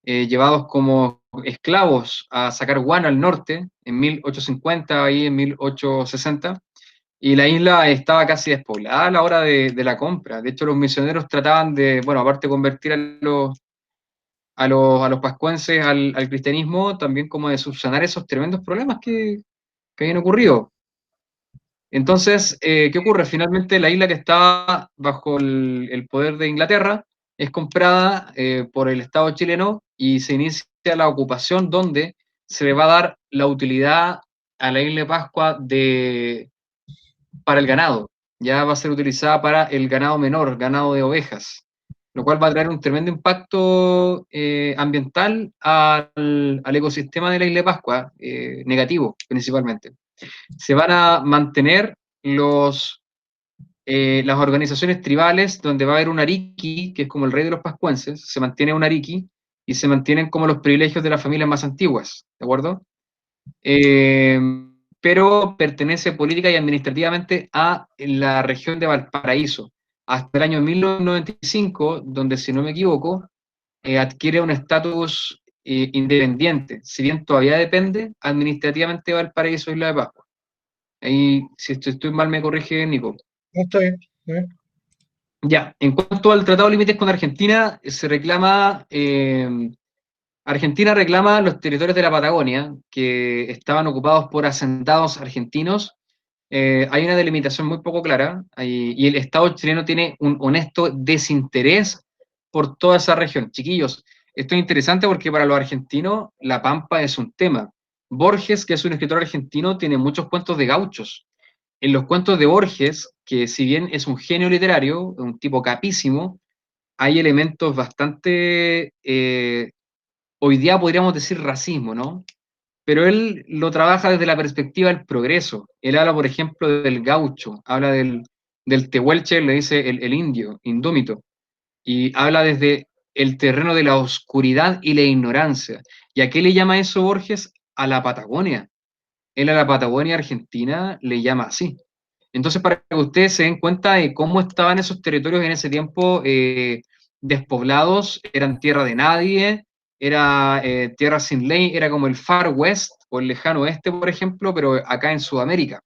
llevados como esclavos a sacar guano al norte en 1850 y en 1860, y la isla estaba casi despoblada a la hora de la compra. De hecho, los misioneros trataban de, bueno, aparte de convertir a los pascuenses al cristianismo, también como de subsanar esos tremendos problemas que habían ocurrido. Entonces, ¿qué ocurre? Finalmente la isla que está bajo el poder de Inglaterra es comprada por el Estado chileno y se inicia la ocupación donde se le va a dar la utilidad a la isla de Pascua para el ganado. Ya va a ser utilizada para el ganado menor, ganado de ovejas, lo cual va a traer un tremendo impacto ambiental al ecosistema de la isla de Pascua, negativo principalmente. Se van a mantener las organizaciones tribales, donde va a haber un ariqui, que es como el rey de los pascuenses, se mantiene un ariqui, y se mantienen como los privilegios de las familias más antiguas, ¿de acuerdo? Eh, pero pertenece política y administrativamente a la región de Valparaíso, hasta el año 1995, donde, si no me equivoco, adquiere un estatus independiente, si bien todavía depende administrativamente de Valparaíso, Isla de Pascua. Ahí, si estoy mal, me corrige Nico. No, está bien, está bien. Ya, en cuanto al Tratado de Límites con Argentina, Argentina reclama los territorios de la Patagonia, que estaban ocupados por asentados argentinos. Hay una delimitación muy poco clara, y el Estado chileno tiene un honesto desinterés por toda esa región. Chiquillos, esto es interesante porque para los argentinos la Pampa es un tema. Borges, que es un escritor argentino, tiene muchos cuentos de gauchos. En los cuentos de Borges, que si bien es un genio literario, un tipo capísimo, hay elementos bastante, hoy día podríamos decir racismo, ¿no? Pero él lo trabaja desde la perspectiva del progreso. Él habla, por ejemplo, del gaucho, habla del tehuelche, le dice el indio, indómito, y habla desde el terreno de la oscuridad y la ignorancia. ¿Y a qué le llama eso Borges? A la Patagonia. Él a la Patagonia Argentina le llama así. Entonces, para que ustedes se den cuenta de cómo estaban esos territorios en ese tiempo despoblados, eran tierra de nadie, era tierra sin ley, era como el Far West o el lejano oeste, por ejemplo, pero acá en Sudamérica.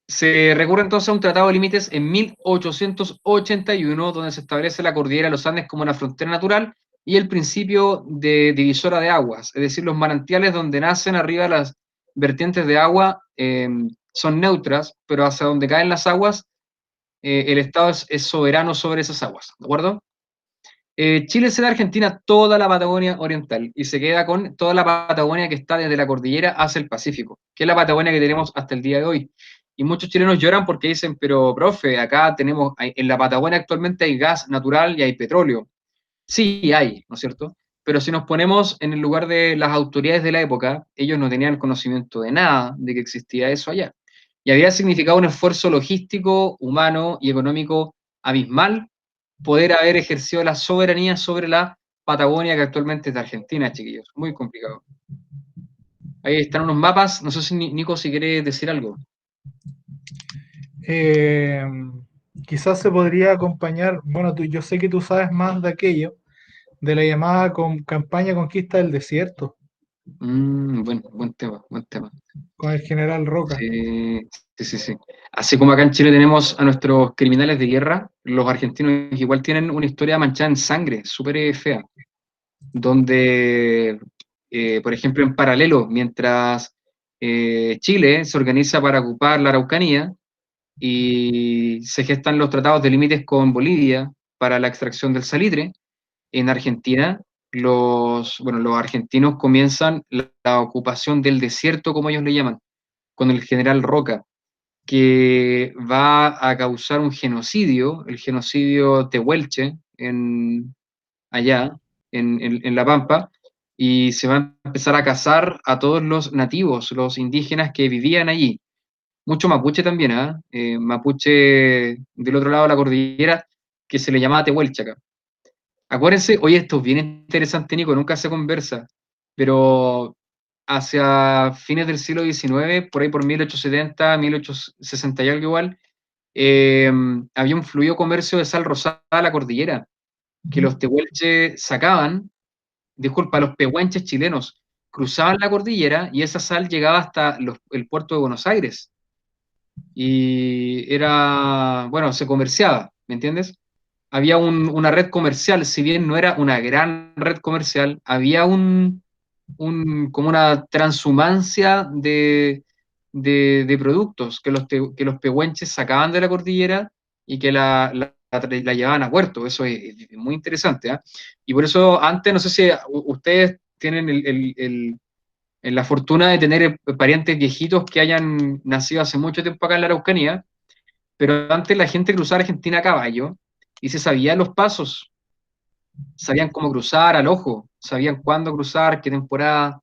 Se recurre entonces a un tratado de límites en 1881, donde se establece la cordillera de los Andes como una frontera natural y el principio de divisora de aguas, es decir, los manantiales donde nacen arriba las vertientes de agua son neutras, pero hacia donde caen las aguas, el Estado es soberano sobre esas aguas, ¿de acuerdo? Chile se da a Argentina toda la Patagonia oriental y se queda con toda la Patagonia que está desde la cordillera hacia el Pacífico, que es la Patagonia que tenemos hasta el día de hoy. Y muchos chilenos lloran porque dicen, pero profe, acá tenemos, en la Patagonia actualmente hay gas natural y hay petróleo. Sí, hay, ¿no es cierto? Pero si nos ponemos en el lugar de las autoridades de la época, ellos no tenían conocimiento de nada de que existía eso allá. Y había significado un esfuerzo logístico, humano y económico abismal poder haber ejercido la soberanía sobre la Patagonia, que actualmente es de Argentina, chiquillos. Muy complicado. Ahí están unos mapas. No sé si Nico, si quiere decir algo. Quizás se podría acompañar, bueno, yo sé que tú sabes más de aquello, de la llamada campaña Conquista del Desierto, Buen tema, buen tema. con el general Roca. Sí, sí, sí, sí. Así como acá en Chile tenemos a nuestros criminales de guerra, los argentinos igual tienen una historia manchada en sangre, súper fea, donde, por ejemplo, en paralelo, mientras Chile se organiza para ocupar la Araucanía y se gestan los tratados de límites con Bolivia para la extracción del salitre, en Argentina los argentinos comienzan la ocupación del desierto, como ellos le llaman, con el general Roca. que va a causar un genocidio, el genocidio Tehuelche, allá, en La Pampa, y se va a empezar a cazar a todos los nativos, los indígenas que vivían allí. Mucho mapuche también, ¿ah? Mapuche del otro lado de la cordillera, que se le llamaba Tehuelche acá. Acuérdense, oye, esto es bien interesante, Nico, nunca se conversa, pero hacia fines del siglo XIX, por ahí por 1870, 1860 y algo igual, eh, había un fluido comercio de sal rosada a la cordillera, que los tehuelches sacaban, disculpa, los pehuenches chilenos cruzaban la cordillera y esa sal llegaba hasta el puerto de Buenos Aires. Y era, bueno, se comerciaba, ¿me entiendes? Había una red comercial, si bien no era una gran red comercial, había como una transhumancia de productos que los pehuenches sacaban de la cordillera y que la llevaban a puerto. Eso es muy interesante, ¿ah? Y por eso antes, no sé si ustedes tienen la fortuna de tener parientes viejitos que hayan nacido hace mucho tiempo acá en la Araucanía, pero antes la gente cruzaba Argentina a caballo y se sabía los pasos, sabían cómo cruzar al ojo, sabían cuándo cruzar, qué temporada.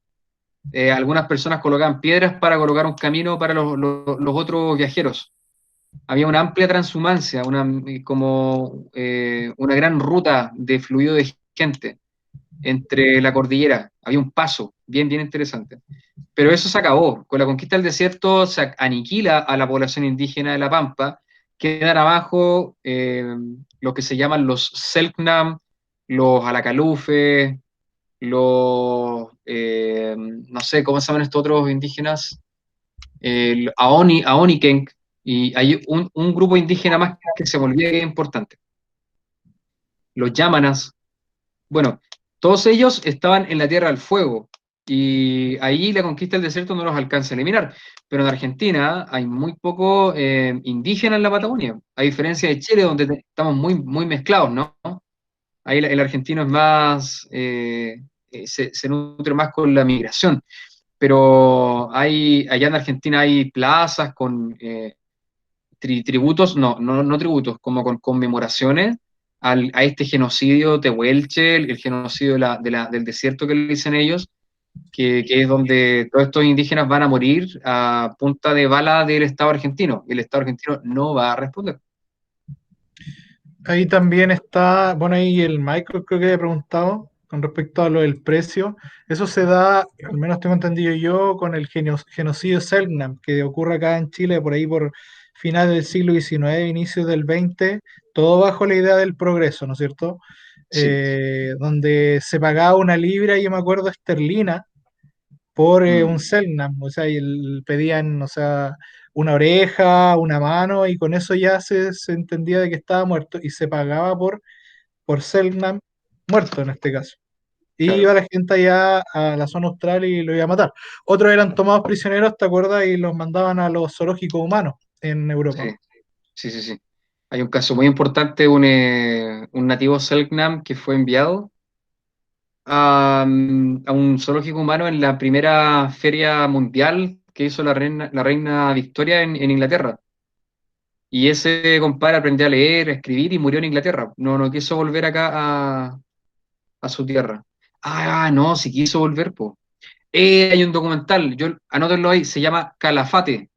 Algunas personas colocaban piedras para colocar un camino para los otros viajeros. Había una amplia transhumancia, una gran ruta de fluido de gente entre la cordillera. Había un paso bien, bien interesante. Pero eso se acabó. Con la conquista del desierto se aniquila a la población indígena de La Pampa. Quedan abajo lo que se llaman los Selknam, los Alacalufes, no sé cómo se llaman estos otros indígenas, el Aonikenk, y hay un grupo indígena más que se volvió importante, los Yámanas. Bueno, todos ellos estaban en la Tierra del Fuego y ahí la conquista del desierto no los alcanza a eliminar. Pero en Argentina hay muy poco indígena en la Patagonia, a diferencia de Chile, donde estamos muy, muy mezclados, ¿no? Ahí el argentino es más, se nutre más con la migración. Pero allá en Argentina hay plazas con tributos, no tributos, como con conmemoraciones a este genocidio tehuelche, el genocidio del desierto que le dicen ellos, que es donde todos estos indígenas van a morir a punta de bala del Estado argentino, y el Estado argentino no va a responder. Ahí también está, bueno, ahí el Michael creo que había preguntado con respecto a lo del precio. Eso se da, al menos tengo entendido yo, con el genocidio Selknam, que ocurre acá en Chile por ahí por finales del siglo XIX, inicios del XX, todo bajo la idea del progreso, ¿no es cierto? Sí. Donde se pagaba una libra, yo me acuerdo, esterlina, por un Mm, Selknam, o sea, pedían, o sea, una oreja, una mano, y con eso ya se entendía de que estaba muerto, y se pagaba por Selknam muerto en este caso. Y claro. iba la gente allá a la zona austral y lo iba a matar. Otros eran tomados prisioneros, ¿te acuerdas? Y los mandaban a los zoológicos humanos en Europa. Sí, sí, sí, sí. Hay un caso muy importante, un nativo Selknam que fue enviado a un zoológico humano en la primera feria mundial que hizo la reina Victoria en Inglaterra. Y ese compadre aprendió a leer, a escribir y murió en Inglaterra. No quiso volver acá a su tierra. Ah, no, sí quiso volver, po. Hay un documental, anótenlo ahí, se llama Calafate.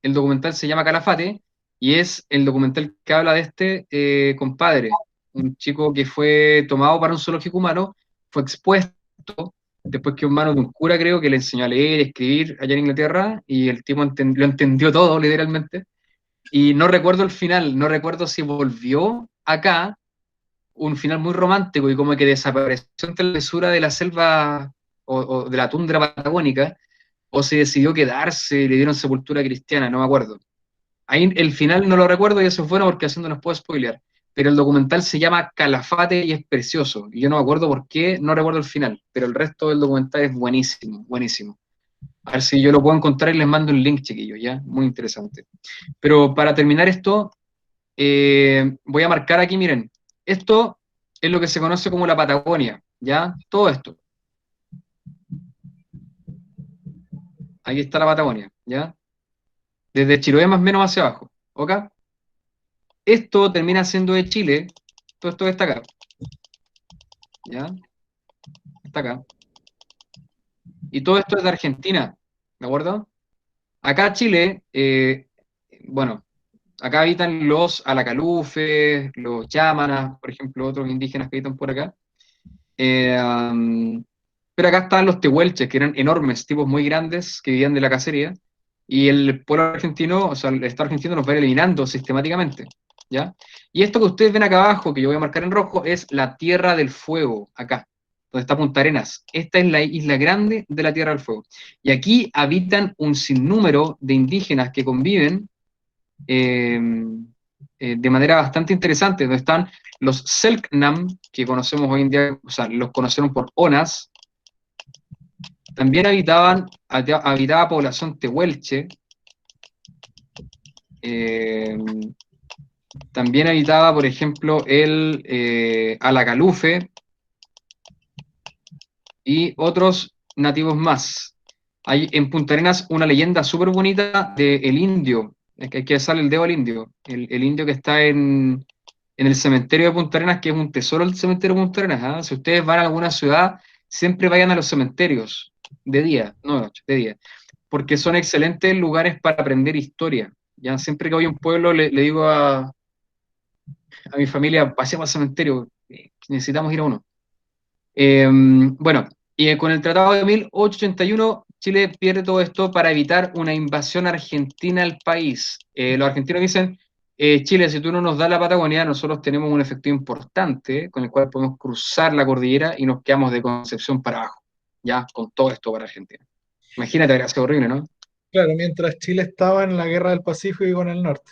El documental se llama Calafate y es el documental que habla de este compadre, un chico que fue tomado para un zoológico humano, fue expuesto, después que un mano de un cura creo que le enseñó a leer, escribir allá en Inglaterra y el tipo lo entendió todo literalmente. Y no recuerdo el final, no recuerdo si volvió acá, un final muy romántico y como que desapareció entre la mesura de la selva o de la tundra patagónica, o se decidió quedarse y le dieron sepultura cristiana, no me acuerdo. Ahí el final no lo recuerdo y eso fue bueno porque así no nos puedo spoilear. Pero el documental se llama Calafate y es precioso. Y yo no me acuerdo por qué, no recuerdo el final, pero el resto del documental es buenísimo, buenísimo. A ver si yo lo puedo encontrar y les mando un link, chiquillos, ¿ya? Muy interesante. Pero para terminar esto, voy a marcar aquí, miren, esto es lo que se conoce como la Patagonia, ¿ya? Todo esto. Ahí está la Patagonia, ¿ya? desde Chiloé más o menos hacia abajo, ¿ok? Esto termina siendo de Chile, todo esto que está acá, ¿ya? Está acá. Y todo esto es de Argentina, ¿de acuerdo? Acá Chile, bueno, acá habitan los Alacalufes, los Yámanas, por ejemplo, otros indígenas que habitan por acá. Pero acá están los tehuelches, que eran enormes, tipos muy grandes, que vivían de la cacería. Y el pueblo argentino, o sea, el Estado argentino nos va a ir eliminando sistemáticamente, ¿ya? Y esto que ustedes ven acá abajo, que yo voy a marcar en rojo, es la Tierra del Fuego, acá, donde está Punta Arenas. Esta es la isla grande de la Tierra del Fuego. Y aquí habitan un sinnúmero de indígenas que conviven eh, de manera bastante interesante, donde están los Selknam, que conocemos hoy en día, o sea, los conocieron por Onas. También habitaba población tehuelche, eh, también habitaba, por ejemplo, el Alacalufe y otros nativos más. Hay en Punta Arenas una leyenda súper bonita del indio, es que hay que besarle el dedo al indio, el indio que está en el cementerio de Punta Arenas, que es un tesoro el cementerio de Punta Arenas, ¿ah? Si ustedes van a alguna ciudad, siempre vayan a los cementerios, de día, no de noche, de día, porque son excelentes lugares para aprender historia. Ya siempre que voy a un pueblo le digo a mi familia, pasemos al cementerio, necesitamos ir a uno. Bueno, y con el Tratado de 1881, Chile pierde todo esto para evitar una invasión argentina al país. Los argentinos dicen, Chile, si tú no nos das la Patagonia, nosotros tenemos un efecto importante con el cual podemos cruzar la cordillera y nos quedamos de Concepción para abajo, ya, con todo esto para Argentina. Imagínate, habría sido horrible, ¿no? Claro, mientras Chile estaba en la guerra del Pacífico con el norte.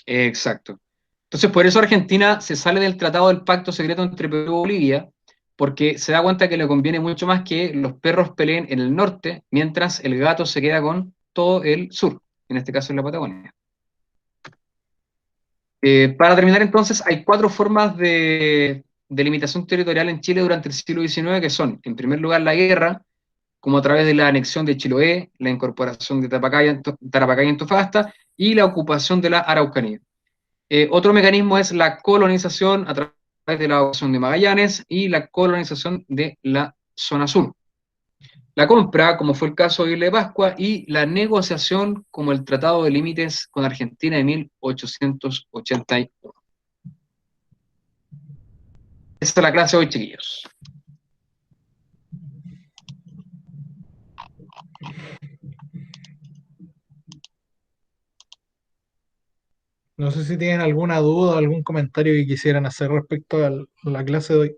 Exacto. Entonces, por eso Argentina se sale del tratado del pacto secreto entre Perú y Bolivia, porque se da cuenta que le conviene mucho más que los perros peleen en el norte, mientras el gato se queda con todo el sur, en este caso en la Patagonia. Para terminar, entonces, hay cuatro formas de limitación territorial en Chile durante el siglo XIX, que son, en primer lugar, la guerra, como a través de la anexión de Chiloé, la incorporación de Tarapacá y Antofagasta, y la ocupación de la Araucanía. Otro mecanismo es la colonización a través de la ocupación de Magallanes y la colonización de la zona sur. La compra, como fue el caso de Isla de Pascua, y la negociación, como el Tratado de Límites con Argentina de 1881. Esa es la clase hoy, chiquillos. No sé si tienen alguna duda o algún comentario que quisieran hacer respecto a la clase de hoy.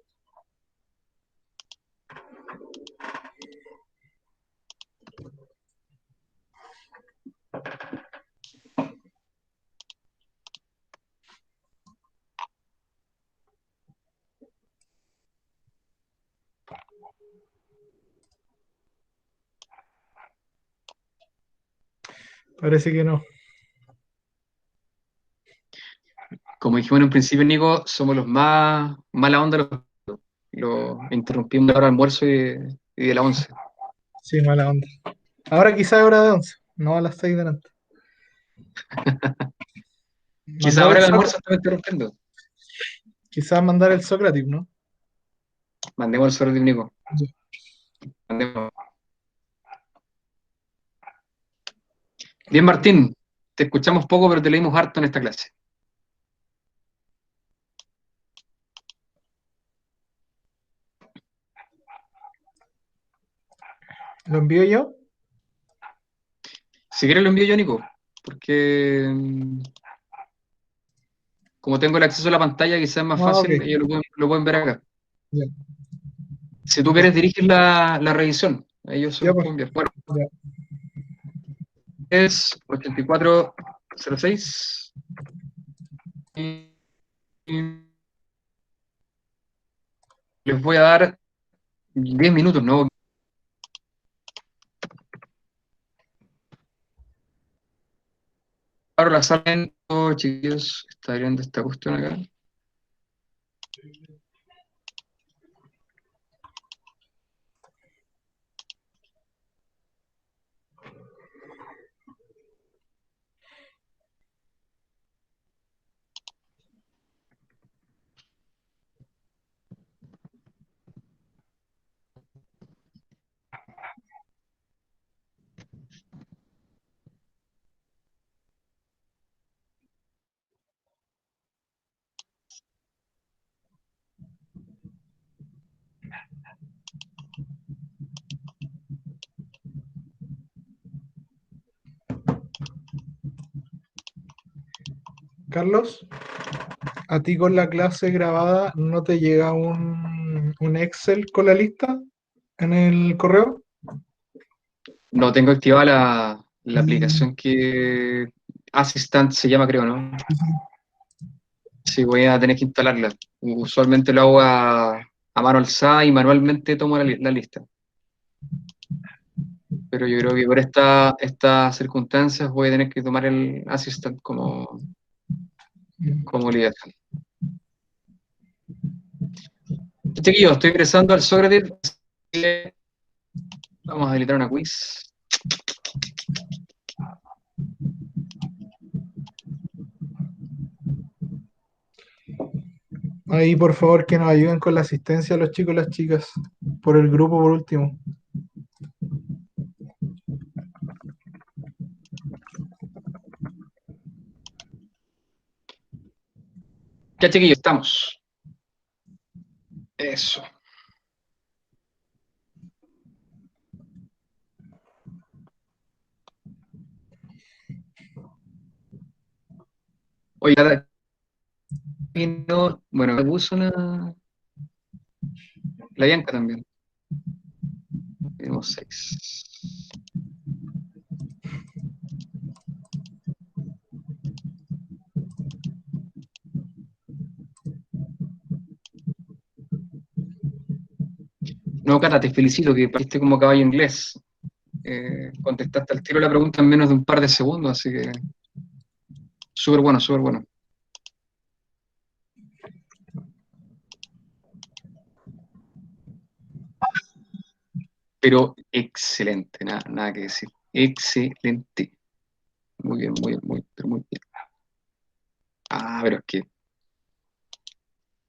Parece que no. Como dijimos en un principio, Nico, somos los más mala onda, lo interrumpimos de la hora de almuerzo y de la 11. Sí, mala onda. Ahora quizá es hora de 11, no a las 6 de la noche. Quizá Mandar ahora el el almuerzo Sócrates, está interrumpiendo. quizás mandar el Sócrates, ¿no? Mandemos el suerte, Nico. Mandemos. Bien, Martín, te escuchamos poco, pero te leímos harto en esta clase. ¿Lo envío yo? Si quieres lo envío yo, Nico, porque como tengo el acceso a la pantalla, quizás es más Ah, ok. fácil, ellos lo pueden ver acá. Ya, Si tú ya, quieres dirigir la revisión, ellos se ya, los pues. pueden enviar. Bueno, Ya. es 8406 y les voy a dar 10 minutos, ¿no? Ahora la salen, oh, chiquillos, está viendo esta cuestión acá. Carlos, ¿a ti con la clase grabada no te llega un Excel con la lista en el correo? No tengo activada la aplicación que Assistant se llama, creo, ¿no? Sí, voy a tener que instalarla. Usualmente lo hago a mano alzada y manualmente tomo la lista. Pero yo creo que por estas circunstancias voy a tener que tomar el Assistant como líder. Chiquillos, estoy ingresando al Sócrates. Vamos a habilitar una quiz. Ahí, por favor, que nos ayuden con la asistencia los chicos y las chicas. Por el grupo, por último. Ya, chiquillos, estamos. Eso. Oye, no, bueno, me puso la Bianca también. Tenemos 6. No, Cata, te felicito que partiste como caballo inglés. Contestaste al tiro la pregunta en menos de un par de segundos, así que súper bueno, súper bueno. Pero excelente, nada que decir. Excelente. Muy bien, muy bien, pero muy bien. Ah, pero es que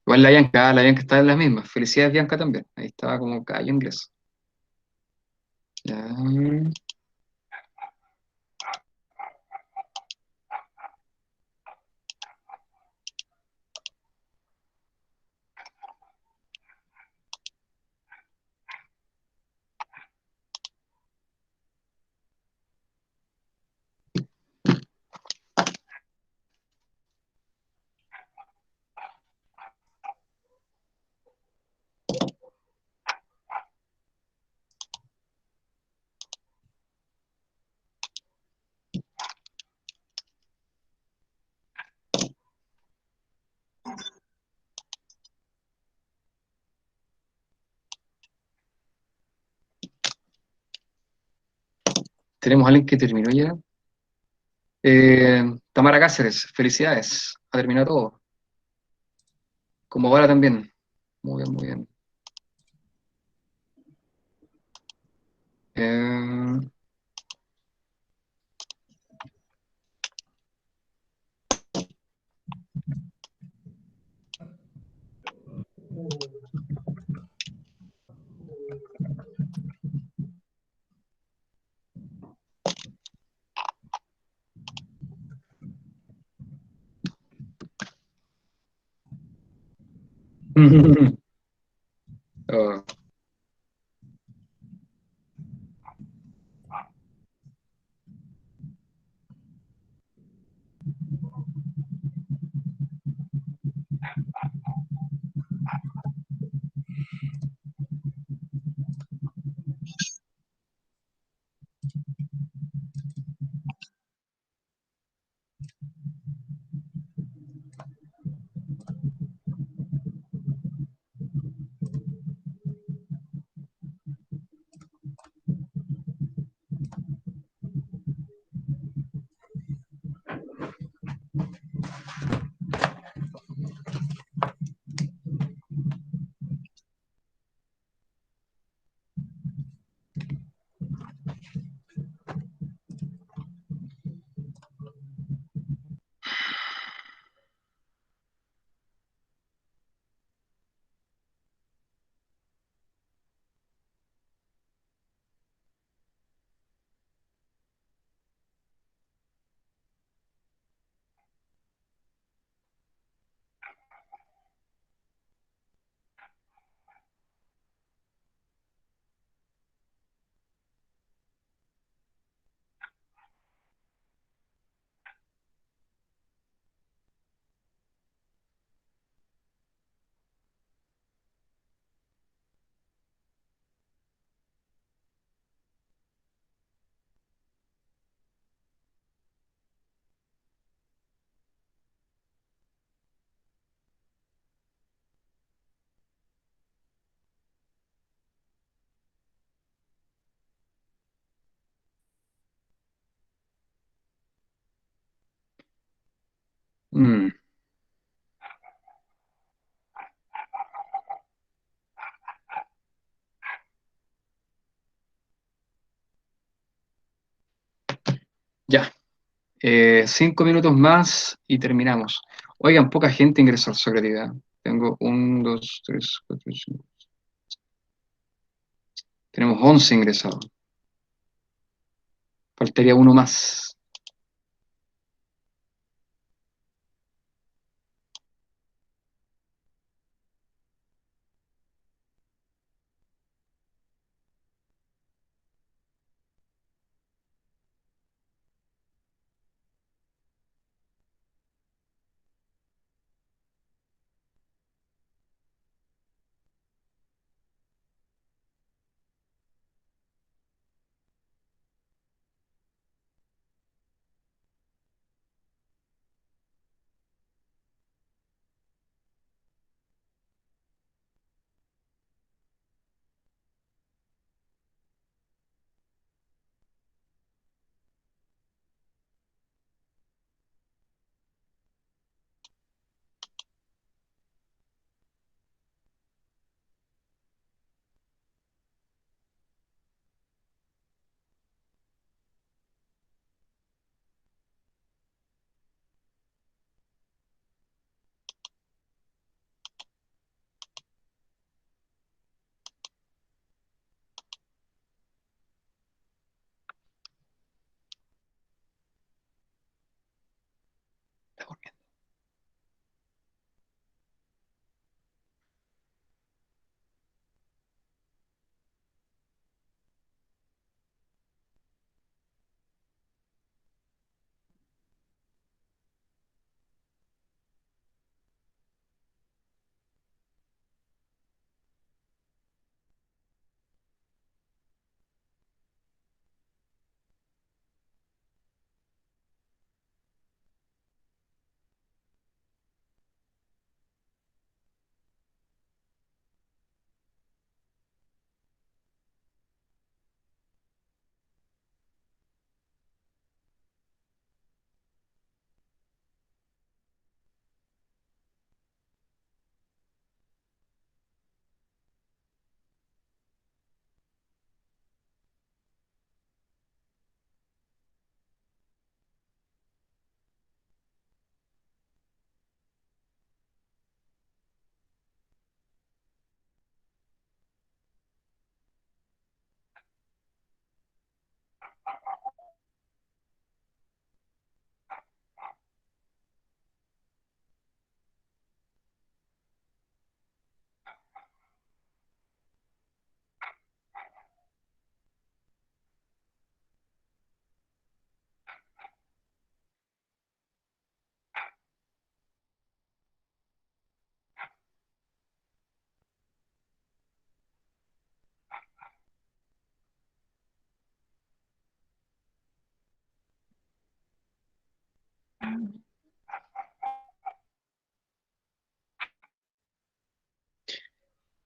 igual la Bianca está en las mismas. Felicidades, Bianca, también. Ahí estaba como caballo inglés. Ya. Tenemos a alguien que terminó ya. Tamara Cáceres, felicidades. Ha terminado todo. Como Vara también. Muy bien, muy bien. Eh, oh, Mm, ya. 5 minutos más y terminamos. Oigan, poca gente ingresó al Sócrates. ¿Eh? Tengo 1, 2, 3, 4, 5. Tenemos 11 ingresados. Faltaría uno más.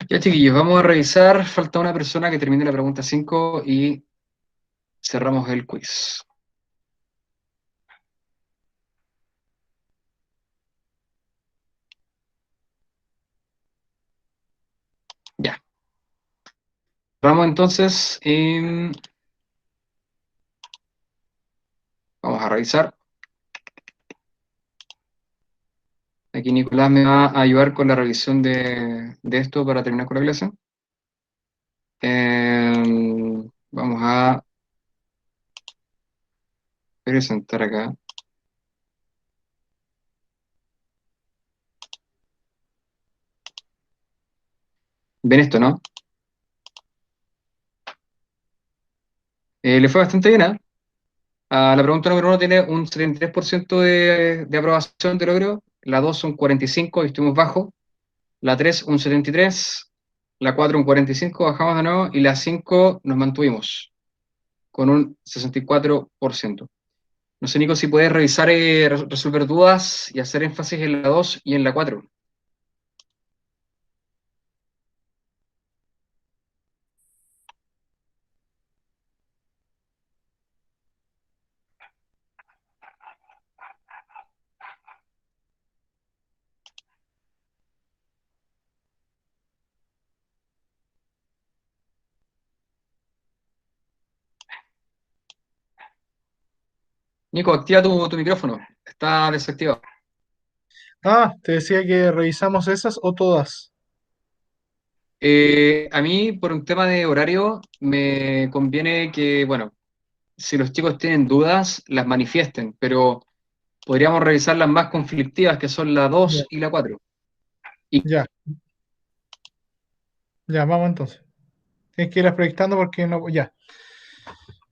Ya, chiquillos, vamos a revisar. Falta una persona que termine la pregunta 5 y cerramos el quiz. Ya. Vamos entonces. Vamos a revisar. Aquí Nicolás me va a ayudar con la revisión de esto para terminar con la clase. Vamos a presentar acá. Ven esto, ¿no? Le fue bastante bien, ¿eh? La pregunta número 1 tiene un 73% de aprobación de logro. La 2 un 45% y estuvimos bajo. La 3 un 73%. La 4 un 45%, bajamos de nuevo. Y la 5 nos mantuvimos con un 64%. No sé, Nico, si puedes revisar, resolver dudas y hacer énfasis en la 2 y en la 4. Nico, activa tu micrófono. Está desactivado. Ah, te decía que revisamos esas o todas. A mí, por un tema de horario, me conviene que, bueno, si los chicos tienen dudas, las manifiesten, pero podríamos revisar las más conflictivas, que son la Ya, 2 y la 4. Y ya, ya, vamos entonces. Tienes que ir proyectando porque no. Ya,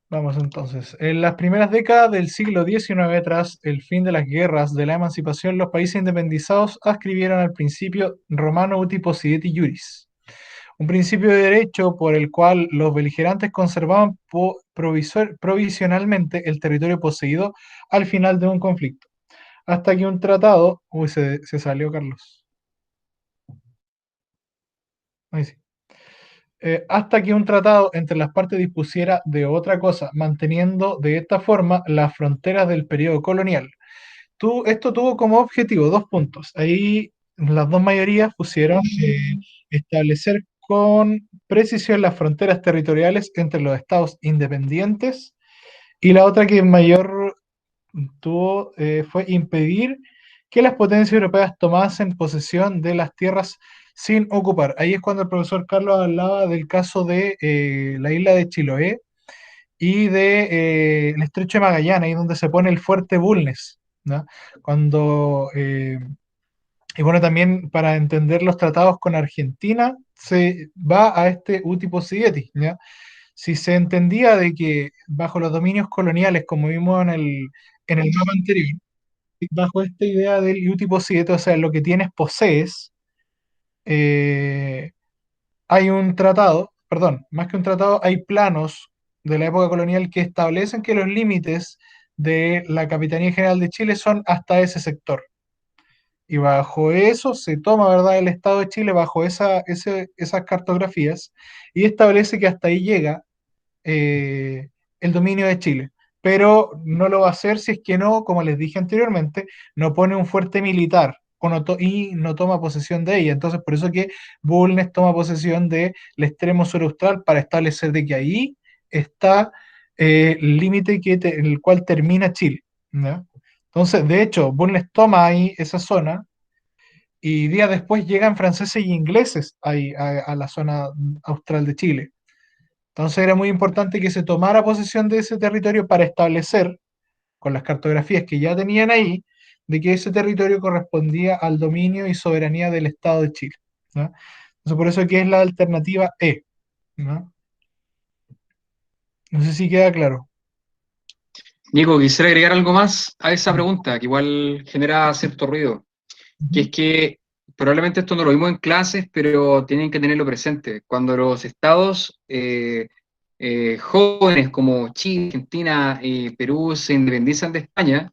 vamos entonces. En las primeras décadas del siglo XIX, tras el fin de las guerras de la emancipación, los países independizados adscribieron al principio romano uti possidetis iuris, un principio de derecho por el cual los beligerantes conservaban provisionalmente el territorio poseído al final de un conflicto, hasta que un tratado, uy, se salió Carlos, ahí sí. Hasta que un tratado entre las partes dispusiera de otra cosa, manteniendo de esta forma las fronteras del periodo colonial. Esto tuvo como objetivo dos puntos. Ahí las dos mayorías pusieron establecer con precisión las fronteras territoriales entre los estados independientes, y la otra que mayor tuvo fue impedir que las potencias europeas tomasen posesión de las tierras sin ocupar. Ahí es cuando el profesor Carlos hablaba del caso de la isla de Chiloé y de el estrecho de Magallanes, ahí donde se pone el fuerte Bulnes, ¿no? Cuando, y bueno, también para entender los tratados con Argentina, se va a este uti possidetis, ¿ya? Si se entendía de que bajo los dominios coloniales, como vimos en el mapa anterior, bajo esta idea del uti possidetis, o sea, lo que tienes posees, eh, hay un tratado, perdón, más que un tratado, hay planos de la época colonial que establecen que los límites de la Capitanía General de Chile son hasta ese sector. Y bajo eso se toma, ¿verdad?, el Estado de Chile bajo esas cartografías y establece que hasta ahí llega el dominio de Chile. Pero no lo va a hacer si es que no, como les dije anteriormente, no pone un fuerte militar y no toma posesión de ella. Entonces, por eso que Bulnes toma posesión del extremo sur austral para establecer de que ahí está el límite en el cual termina Chile, ¿no? Entonces, de hecho, Bulnes toma ahí esa zona y días después llegan franceses y ingleses ahí a la zona austral de Chile. Entonces era muy importante que se tomara posesión de ese territorio para establecer, con las cartografías que ya tenían ahí, de que ese territorio correspondía al dominio y soberanía del Estado de Chile, ¿no? Entonces por eso que es la alternativa E, ¿no? No sé si queda claro. Nico, quisiera agregar algo más a esa pregunta, que igual genera cierto ruido, que es Ujú. que probablemente esto no lo vimos en clases, pero tienen que tenerlo presente. Cuando los estados jóvenes como Chile, Argentina, Perú se independizan de España,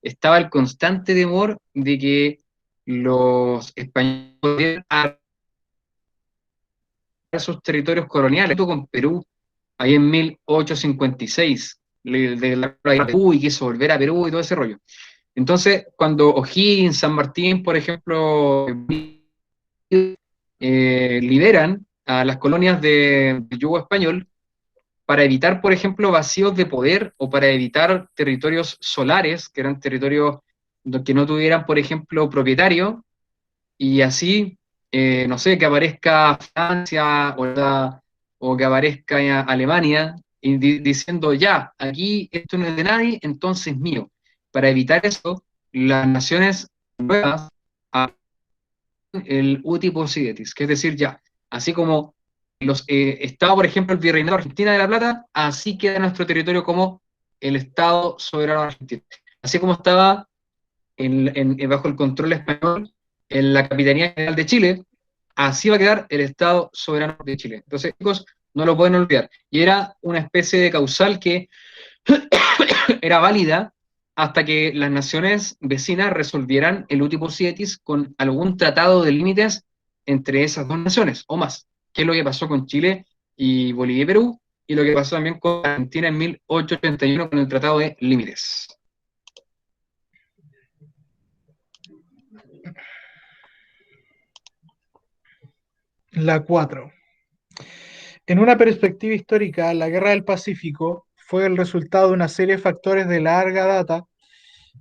estaba el constante temor de que los españoles pudieran agarrar sus territorios coloniales, junto con Perú, ahí en 1856, de la Perú y quiso volver a Perú y todo ese rollo. Entonces, cuando O'Higgins, San Martín, por ejemplo, liberan a las colonias de yugo español para evitar, por ejemplo, vacíos de poder o para evitar territorios solares, que eran territorios que no tuvieran, por ejemplo, propietario, y así, no sé, que aparezca Francia o que aparezca Alemania y diciendo, ya, aquí esto no es de nadie, entonces es mío. Para evitar eso, las naciones nuevas el uti possidetis, que es decir, ya, así como los estados, por ejemplo, el Virreinato de Argentina de la Plata, así queda nuestro territorio como el Estado soberano argentino. Así como estaba bajo el control español en la Capitanía General de Chile, así va a quedar el Estado soberano de Chile. Entonces, chicos, no lo pueden olvidar. Y era una especie de causal que era válida hasta que las naciones vecinas resolvieran el uti possidetis con algún tratado de límites entre esas dos naciones o más, que es lo que pasó con Chile y Bolivia y Perú, y lo que pasó también con Argentina en 1881 con el tratado de límites. La 4. En una perspectiva histórica, la Guerra del Pacífico fue el resultado de una serie de factores de larga data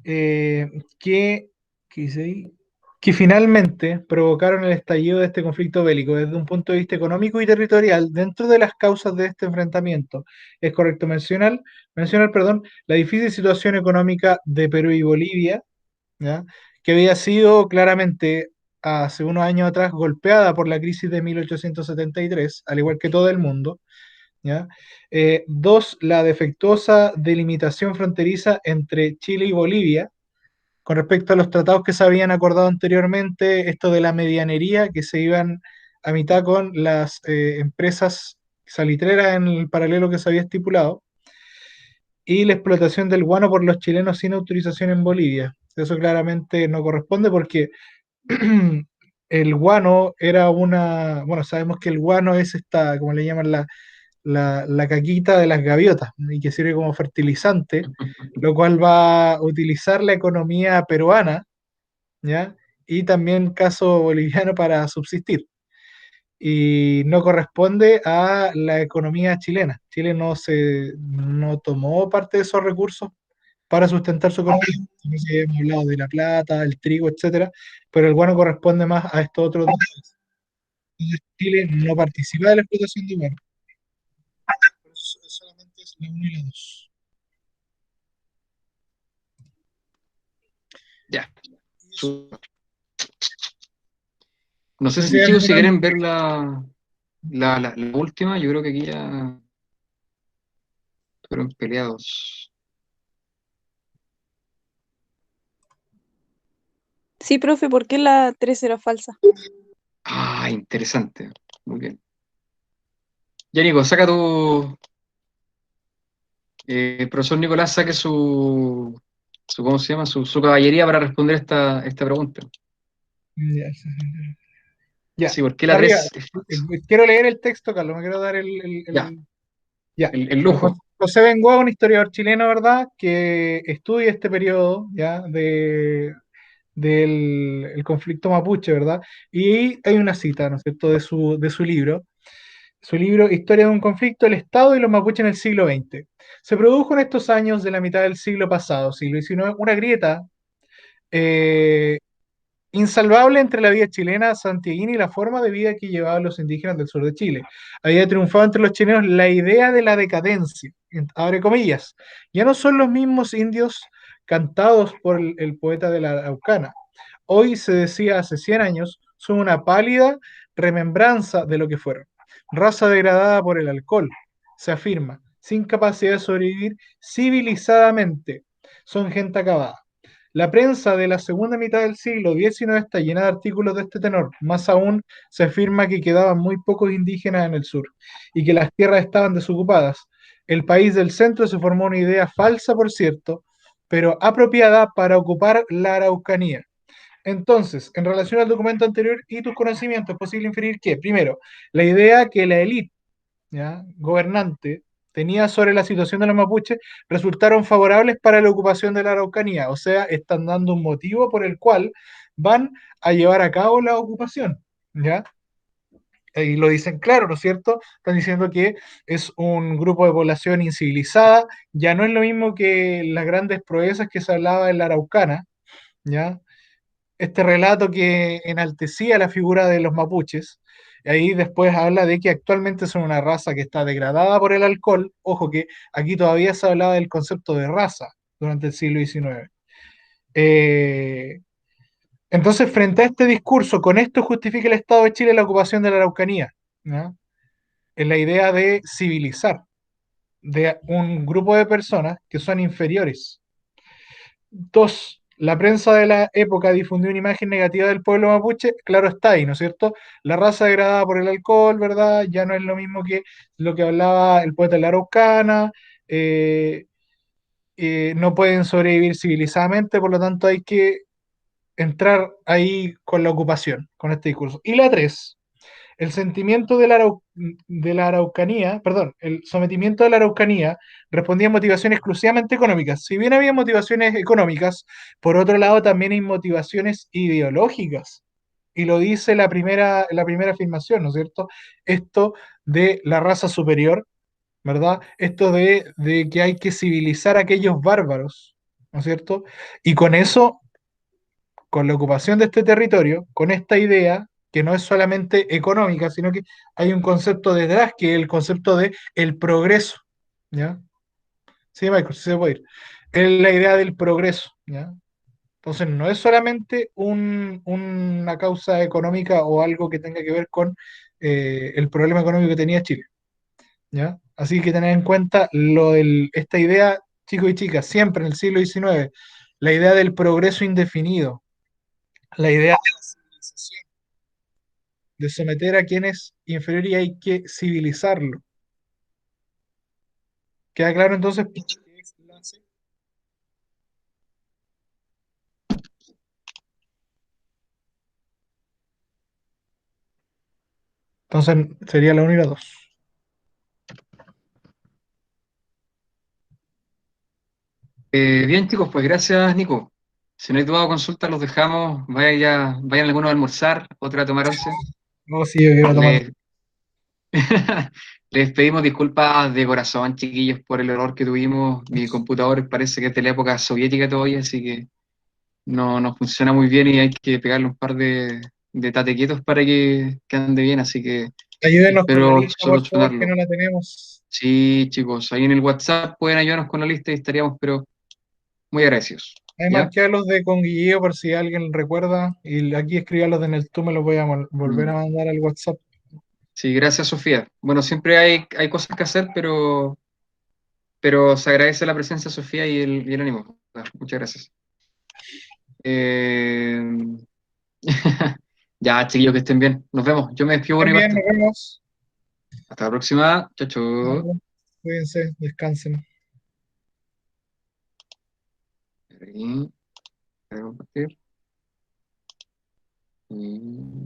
eh, que, ¿qué dice ahí? Que finalmente provocaron el estallido de este conflicto bélico desde un punto de vista económico y territorial. Dentro de las causas de este enfrentamiento, es correcto mencionar, perdón, la difícil situación económica de Perú y Bolivia, ¿ya? Que había sido claramente hace unos años atrás golpeada por la crisis de 1873, al igual que todo el mundo. ¿Ya? Dos, la defectuosa delimitación fronteriza entre Chile y Bolivia, con respecto a los tratados que se habían acordado anteriormente, esto de la medianería, que se iban a mitad con las empresas salitreras en el paralelo que se había estipulado, y la explotación del guano por los chilenos sin autorización en Bolivia. Eso claramente no corresponde porque el guano era una, bueno, sabemos que el guano es esta, como le llaman la caquita de las gaviotas, y que sirve como fertilizante, lo cual va a utilizar la economía peruana, ¿ya? Y también caso boliviano para subsistir. Y no corresponde a la economía chilena. Chile no tomó parte de esos recursos para sustentar su economía. No sé, hemos hablado de la plata, el trigo, etcétera, pero el guano corresponde más a estos otros dos países. Entonces, Chile no participa de la explotación de guano. Solamente es la 1 y la 2. Ya. No sé No sé si si chicos, si alguna- quieren ver la última, yo creo que aquí ya fueron peleados. Sí, profe, ¿por qué la 3 era falsa? Ah, interesante. Muy bien. Ya, Nico, saca tu. Profesor Nicolás, saque ¿cómo se llama? Su caballería para responder esta pregunta. Ya, ya, Sí, ¿por qué la arriba. 3 es falsa? Quiero leer el texto, Carlos, me quiero dar Ya, ya. el lujo. José Bengoa, un historiador chileno, ¿verdad? Que estudia este periodo, ¿ya? Del el conflicto mapuche, ¿verdad? Y hay una cita, ¿no es cierto?, de su libro. Su libro Historia de un conflicto, el Estado y los mapuches en el siglo XX. Se produjo en estos años de la mitad del siglo pasado, siglo XIX, una grieta eh, insalvable entre la vida chilena santiaguina y la forma de vida que llevaban los indígenas del sur de Chile. Había triunfado entre los chilenos la idea de la decadencia, abre comillas. Ya no son los mismos indios cantados por el poeta de la Araucana. Hoy se decía hace 100 años, son una pálida remembranza de lo que fueron. Raza degradada por el alcohol, se afirma, sin capacidad de sobrevivir civilizadamente. Son gente acabada. La prensa de la segunda mitad del siglo XIX está llena de artículos de este tenor. Más aún, se afirma que quedaban muy pocos indígenas en el sur y que las tierras estaban desocupadas. El país del centro se formó una idea falsa, por cierto, pero apropiada para ocupar la Araucanía. Entonces, en relación al documento anterior y tus conocimientos, es posible inferir que, primero, la idea que la élite, ¿ya?, gobernante tenía sobre la situación de los mapuches resultaron favorables para la ocupación de la Araucanía, o sea, están dando un motivo por el cual van a llevar a cabo la ocupación, ¿ya? Y lo dicen claro, ¿no es cierto? Están diciendo que es un grupo de población incivilizada, ya no es lo mismo que las grandes proezas que se hablaba en la Araucana, ¿ya? Este relato que enaltecía la figura de los mapuches. Ahí después habla de que actualmente son una raza que está degradada por el alcohol. Ojo que aquí todavía se hablaba del concepto de raza durante el siglo XIX. Eh, entonces, frente a este discurso, con esto justifica el Estado de Chile la ocupación de la Araucanía, ¿no? En la idea de civilizar, de un grupo de personas que son inferiores. Dos, la prensa de la época difundió una imagen negativa del pueblo mapuche, claro está ahí, ¿no es cierto? La raza degradada por el alcohol, ¿verdad? Ya no es lo mismo que lo que hablaba el poeta de la Araucana, eh, no pueden sobrevivir civilizadamente, por lo tanto hay que entrar ahí con la ocupación, con este discurso. Y la tres, el sentimiento de la Araucanía, perdón, el sometimiento de la Araucanía respondía a motivaciones exclusivamente económicas. Si bien había motivaciones económicas, por otro lado también hay motivaciones ideológicas. Y lo dice la primera afirmación, ¿no es cierto? Esto de la raza superior, ¿verdad? Esto de que hay que civilizar a aquellos bárbaros, ¿no es cierto? Y con eso, con la ocupación de este territorio, con esta idea que no es solamente económica, sino que hay un concepto detrás, que es el concepto de el progreso, ¿ya? Sí, Michael, sí se puede ir. Es la idea del progreso, ¿ya? Entonces, no es solamente una causa económica o algo que tenga que ver con el problema económico que tenía Chile, ¿ya? Así que tener en cuenta esta idea, chicos y chicas, siempre en el siglo XIX, la idea del progreso indefinido, la idea de la civilización, de someter a quienes inferiores y hay que civilizarlo. ¿Queda claro entonces por qué es la C? Entonces sería la 1 y la 2. Bien, chicos, pues gracias, Nico. Si no hay duda o consulta, los dejamos. Vayan algunos a almorzar, otros a tomar once. No, sí, yo quiero tomar. Les, les pedimos disculpas de corazón, chiquillos, por el error que tuvimos. Mi computador parece que es de la época soviética todavía, así que no funciona muy bien y hay que pegarle un par de tate quietos para que ande bien, así que Ayúdenos con la espero lista, por favor, que solucionarlo. no la tenemos. Sí, chicos, ahí en el WhatsApp pueden ayudarnos con la lista y estaríamos, pero muy agradecidos. Ahí ¿Ya? marqué a los de Conguilleo por si alguien recuerda. Y aquí escribí a los de Neltu, me los voy a volver a Mm. mandar al WhatsApp. Sí, gracias, Sofía. Bueno, siempre hay cosas que hacer, pero se agradece la presencia, Sofía, y el ánimo. Muchas gracias. Eh, Ya, chiquillos, que estén bien. Nos vemos. Yo me despido por mi También nos parte. vemos. Hasta la próxima. Chao, chao. Cuídense, descansen. Ahí, voy a compartir. Y-